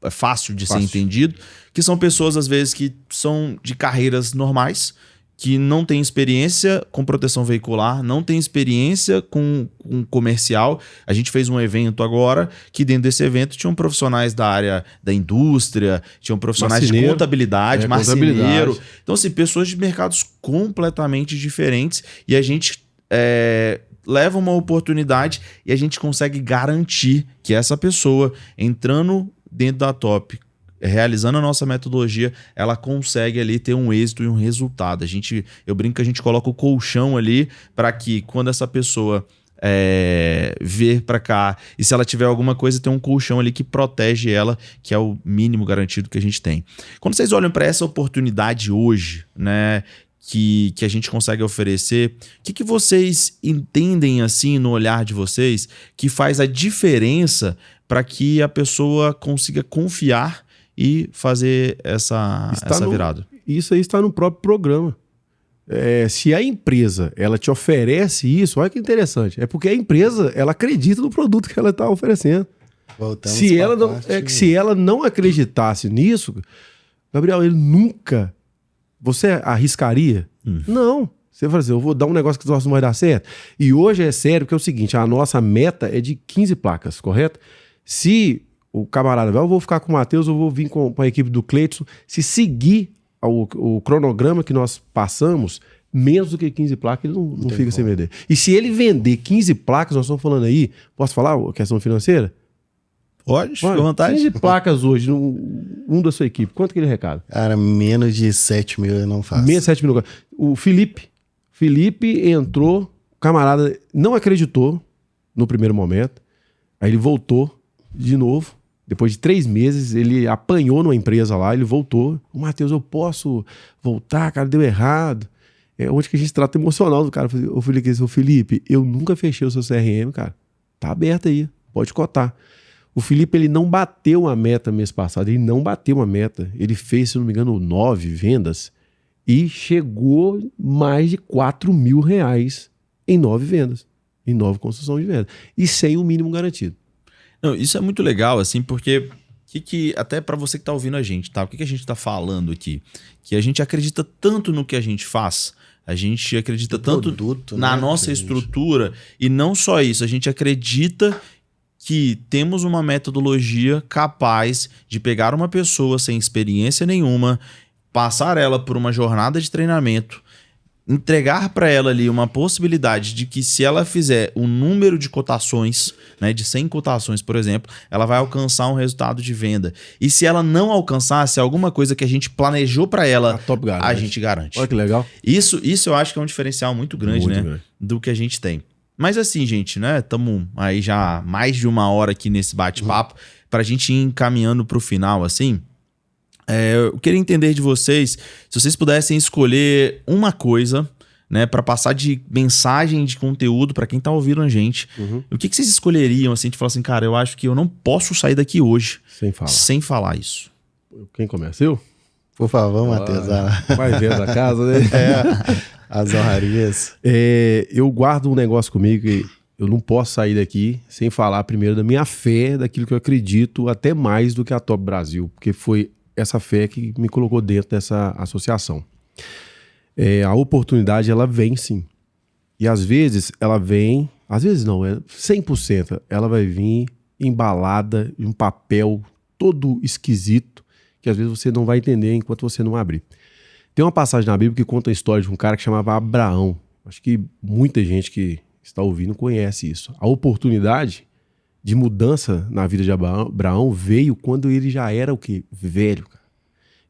fácil de ser entendido, que são pessoas, às vezes, que são de carreiras normais, que não têm experiência com proteção veicular, não têm experiência com comercial. A gente fez um evento agora, que dentro desse evento tinham profissionais da área da indústria, tinham profissionais de contabilidade, marceneiro. Então, assim, pessoas de mercados completamente diferentes, e a gente leva uma oportunidade e a gente consegue garantir que essa pessoa, entrando dentro da Top, realizando a nossa metodologia, ela consegue ali ter um êxito e um resultado. Eu brinco que a gente coloca o colchão ali para que quando essa pessoa vir para cá, e se ela tiver alguma coisa, tem um colchão ali que protege ela, que é o mínimo garantido que a gente tem. Quando vocês olham para essa oportunidade hoje, né, que a gente consegue oferecer, o que vocês entendem assim no olhar de vocês que faz a diferença para que a pessoa consiga confiar e fazer essa virada? Isso aí está no próprio programa. Se a empresa ela te oferece isso, olha que interessante, é porque a empresa ela acredita no produto que ela está oferecendo. Se ela não acreditasse nisso, Gabriel, ele nunca... Você arriscaria? Não. Você vai dizer, eu vou dar um negócio que não vai dar certo. E hoje é sério, porque é o seguinte, a nossa meta é de 15 placas, correto? Se o camarada vai, eu vou ficar com o Matheus, eu vou vir com a equipe do Cleiton, se seguir o cronograma que nós passamos, menos do que 15 placas, ele não fica sem vender. E se ele vender 15 placas, nós estamos falando aí, posso falar a questão financeira? Pode, fica à vontade. 15 placas hoje, um da sua equipe, quanto que ele arrecada? Cara, menos de 7 mil eu não faço. Menos de 7 mil. O Felipe entrou, o camarada não acreditou no primeiro momento, aí ele voltou de novo, depois de 3 meses, ele apanhou numa empresa lá, ele voltou. O Matheus, eu posso voltar? Cara, deu errado. Onde que a gente trata emocional do cara. Eu falei que Felipe, eu nunca fechei o seu CRM, cara. Tá aberto aí, pode cotar. O Felipe, ele não bateu a meta mês passado, ele não bateu a meta. Ele fez, se não me engano, 9 vendas e chegou mais de 4 mil reais em 9 vendas, em 9 construções de venda. E sem o mínimo garantido. Não, isso é muito legal, assim, porque até para você que tá ouvindo a gente, tá? O que a gente tá falando aqui? Que a gente acredita tanto no que a gente faz, a gente acredita tanto na nossa estrutura, e não só isso, a gente acredita que temos uma metodologia capaz de pegar uma pessoa sem experiência nenhuma, passar ela por uma jornada de treinamento, entregar para ela ali uma possibilidade de que se ela fizer um número de cotações, né, de 100 cotações, por exemplo, ela vai alcançar um resultado de venda. E se ela não alcançar, se alguma coisa que a gente planejou para ela, a gente garante. Olha que legal. Isso eu acho que é um diferencial muito grande, grande. Do que a gente tem. Mas assim, gente, né, estamos aí já mais de 1 hora aqui nesse bate-papo, pra gente ir encaminhando pro final, assim. Eu queria entender de vocês, se vocês pudessem escolher uma coisa, né, para passar de mensagem, de conteúdo para quem tá ouvindo a gente, o que vocês escolheriam, assim, de falar assim, cara, eu acho que eu não posso sair daqui hoje sem falar isso. Quem começa? Eu? Por favor, Matheus. Vai ver da casa, né? As honrarias. Eu guardo um negócio comigo que eu não posso sair daqui sem falar primeiro da minha fé, daquilo que eu acredito, até mais do que a Top Brasil, porque foi essa fé que me colocou dentro dessa associação. A oportunidade, ela vem sim. E às vezes ela vem, às vezes não, 100%, ela vai vir embalada em um papel todo esquisito, que às vezes você não vai entender enquanto você não abrir. Tem uma passagem na Bíblia que conta a história de um cara que chamava Abraão. Acho que muita gente que está ouvindo conhece isso. A oportunidade de mudança na vida de Abraão veio quando ele já era o quê? Velho. Cara.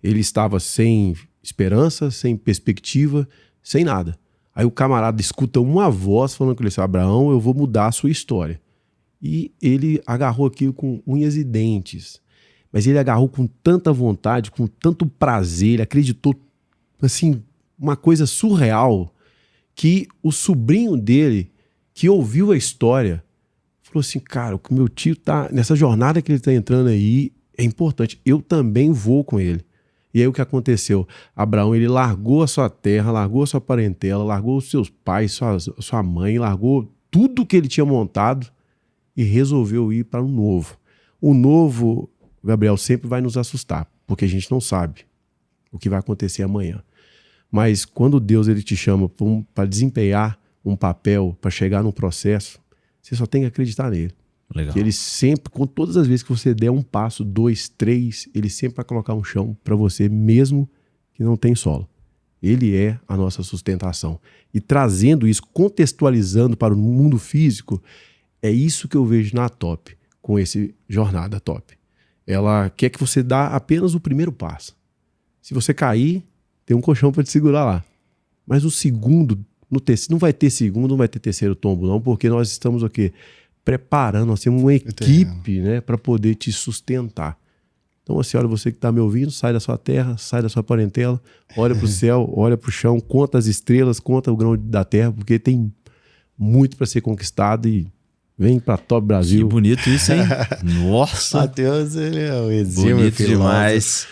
Ele estava sem esperança, sem perspectiva, sem nada. Aí o camarada escuta uma voz falando com ele assim, Abraão, eu vou mudar a sua história. E ele agarrou aquilo com unhas e dentes. Mas ele agarrou com tanta vontade, com tanto prazer, ele acreditou, assim, uma coisa surreal, que o sobrinho dele, que ouviu a história, falou assim, cara, o que meu tio tá, nessa jornada que ele tá entrando aí, é importante, eu também vou com ele. E aí o que aconteceu? Abraão, ele largou a sua terra, largou a sua parentela, largou os seus pais, sua mãe, largou tudo que ele tinha montado e resolveu ir para um novo. O novo, Gabriel, sempre vai nos assustar, porque a gente não sabe o que vai acontecer amanhã. Mas quando Deus ele te chama para desempenhar um papel, para chegar num processo, você só tem que acreditar nele. Legal. Que ele sempre, com todas as vezes que você der um passo, 2, 3, ele sempre vai colocar um chão para você, mesmo que não tem solo. Ele é a nossa sustentação. E trazendo isso, contextualizando para o mundo físico, é isso que eu vejo na Top, com esse Jornada Top. Ela quer que você dê apenas o primeiro passo. Se você cair, tem um colchão para te segurar lá. Mas o segundo, não vai ter segundo, não vai ter terceiro tombo não, porque nós estamos o quê? Preparando, nós temos uma equipe, né, para poder te sustentar. Então, assim, olha, você que está me ouvindo, sai da sua terra, sai da sua parentela, olha para o céu, olha para o chão, conta as estrelas, conta o grão da terra, porque tem muito para ser conquistado e vem para Top Brasil. Que bonito isso, hein? Nossa! Matheus, ele é um exímio bonito demais.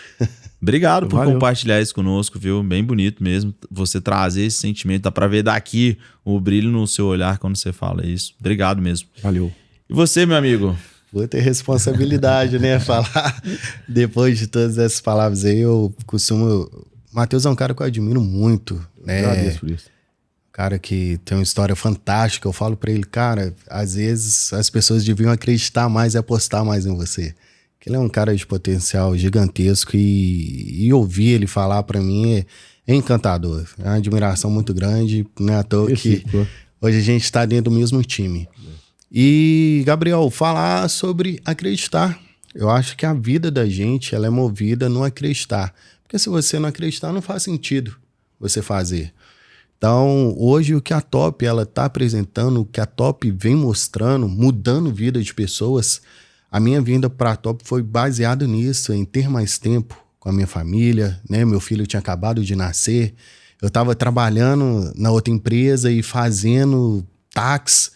Obrigado por Valeu. compartilhar isso conosco, viu? Bem bonito mesmo. Você trazer esse sentimento, dá pra ver daqui o brilho no seu olhar quando você fala isso. Obrigado mesmo. Valeu. E você, meu amigo? Vou ter responsabilidade, né? Falar depois de todas essas palavras aí, eu costumo... Matheus é um cara que eu admiro muito, né? Agradeço por isso. Cara que tem uma história fantástica. Eu falo pra ele, cara, às vezes as pessoas deviam acreditar mais e apostar mais em você. Ele é um cara de potencial gigantesco e ouvir ele falar pra mim é encantador. É uma admiração muito grande, não é à toa que hoje a gente tá dentro do mesmo time. E, Gabriel, falar sobre acreditar. Eu acho que a vida da gente, ela é movida no acreditar. Porque se você não acreditar, não faz sentido você fazer. Então, hoje o que a Top ela tá apresentando, o que a Top vem mostrando, mudando vida de pessoas... A minha vinda para a Top foi baseada nisso, em ter mais tempo com a minha família, né? Meu filho tinha acabado de nascer, eu estava trabalhando na outra empresa e fazendo táxi,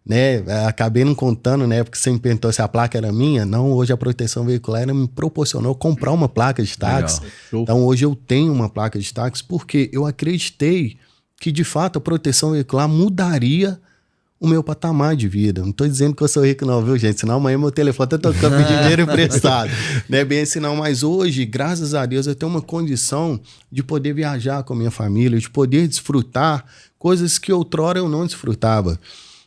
né? Acabei não contando, né? Porque você me perguntou se a placa era minha. Não, hoje a proteção veicular me proporcionou comprar uma placa de táxi. Então hoje eu tenho uma placa de táxi porque eu acreditei que de fato a proteção veicular mudaria o meu patamar de vida. Não tô dizendo que eu sou rico não, viu, gente? Senão amanhã meu telefone tá tocando pedir dinheiro emprestado. Não é bem assim não, mas hoje, graças a Deus, eu tenho uma condição de poder viajar com a minha família, de poder desfrutar coisas que outrora eu não desfrutava.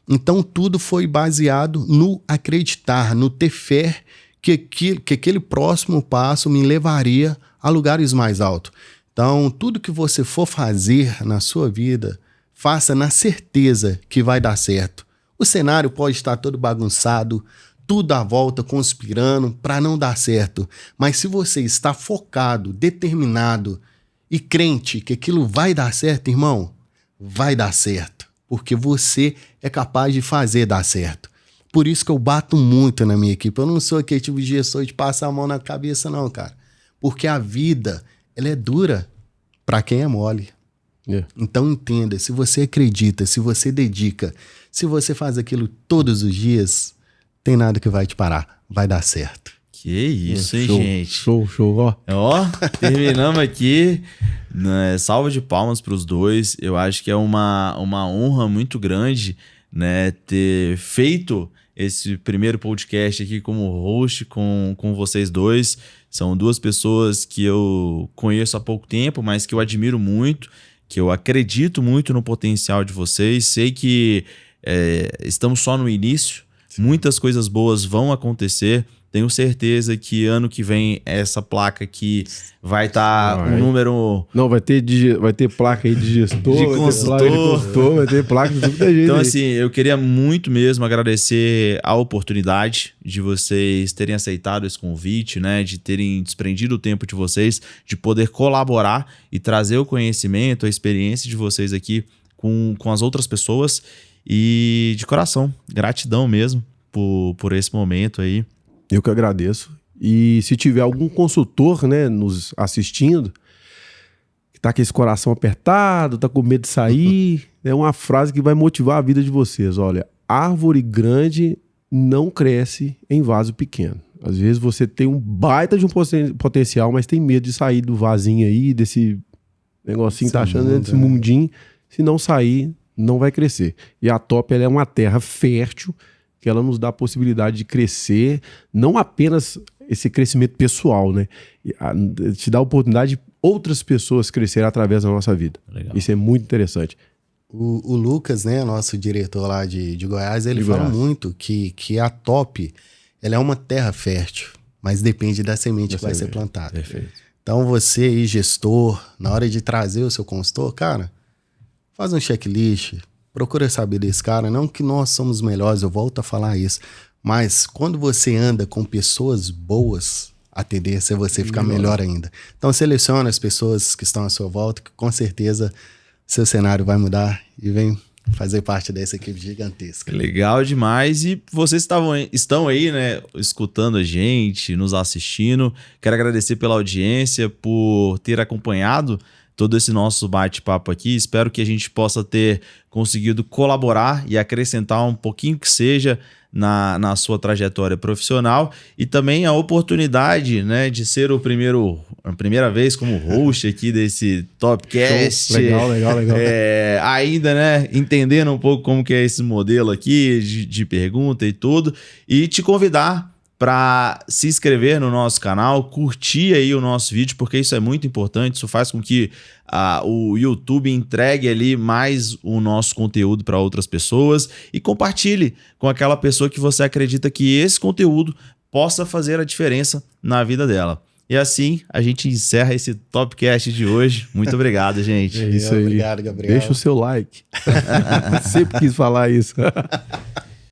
Então tudo foi baseado no acreditar, no ter fé que aquele próximo passo me levaria a lugares mais altos. Então, tudo que você for fazer na sua vida, faça na certeza que vai dar certo. O cenário pode estar todo bagunçado, tudo à volta conspirando para não dar certo. Mas se você está focado, determinado e crente que aquilo vai dar certo, irmão, vai dar certo. Porque você é capaz de fazer dar certo. Por isso que eu bato muito na minha equipe. Eu não sou aquele tipo de gestor de passar a mão na cabeça, não, cara. Porque a vida, ela é dura para quem é mole. Então entenda, se você acredita, se você dedica, se você faz aquilo todos os dias, tem nada que vai te parar. Vai dar certo. Que isso, hein, show, gente? Show, ó. Ó, terminamos aqui. Né, salva de palmas para os dois. Eu acho que é uma honra muito grande, né, ter feito esse primeiro podcast aqui como host com vocês dois. São duas pessoas que eu conheço há pouco tempo, mas que eu admiro muito, que eu acredito muito no potencial de vocês. Sei que estamos só no início. Sim. Muitas coisas boas vão acontecer. Tenho certeza que ano que vem essa placa aqui vai estar um número... Não, vai ter placa aí de gestor, de consultor, vai ter placa de tudo da gente. Então, assim, eu queria muito mesmo agradecer a oportunidade de vocês terem aceitado esse convite, né? De terem desprendido o tempo de vocês, de poder colaborar e trazer o conhecimento, a experiência de vocês aqui com as outras pessoas. E de coração, gratidão mesmo por esse momento aí. Eu que agradeço. E se tiver algum consultor, né, nos assistindo, que tá com esse coração apertado, tá com medo de sair, é uma frase que vai motivar a vida de vocês. Olha, árvore grande não cresce em vaso pequeno. Às vezes você tem um baita de um potencial, mas tem medo de sair do vasinho aí, desse negocinho que tá achando, desse mundinho. Se não sair, não vai crescer. E a Top, ela é uma terra fértil, que ela nos dá a possibilidade de crescer, não apenas esse crescimento pessoal, né? Te dá a oportunidade de outras pessoas crescerem através da nossa vida. Legal. Isso é muito interessante. O Lucas, né, nosso diretor lá de Goiás, ele fala muito que a Top, ela é uma terra fértil, mas depende da semente que vai ser plantada. Perfeito. Então você aí, gestor, na hora de trazer o seu consultor, cara, faz um checklist, procura saber desse cara, não que nós somos melhores, eu volto a falar isso, mas quando você anda com pessoas boas, a tendência é você ficar melhor ainda. Então seleciona as pessoas que estão à sua volta, que com certeza seu cenário vai mudar e vem fazer parte dessa equipe gigantesca. Legal demais. E vocês estão aí, né, escutando a gente, nos assistindo. Quero agradecer pela audiência, por ter acompanhado todo esse nosso bate-papo aqui. Espero que a gente possa ter conseguido colaborar e acrescentar um pouquinho que seja na sua trajetória profissional, e também a oportunidade, né, de ser a primeira vez como host aqui desse Topcast. Legal. Ainda, né, entendendo um pouco como que é esse modelo aqui de pergunta e tudo, e te convidar para se inscrever no nosso canal, curtir aí o nosso vídeo, porque isso é muito importante. Isso faz com que o YouTube entregue ali mais o nosso conteúdo para outras pessoas, e compartilhe com aquela pessoa que você acredita que esse conteúdo possa fazer a diferença na vida dela. E assim a gente encerra esse Topcast de hoje. Muito obrigado, gente. É isso aí. Obrigado, Gabriel. Deixa o seu like. Sempre quis falar isso.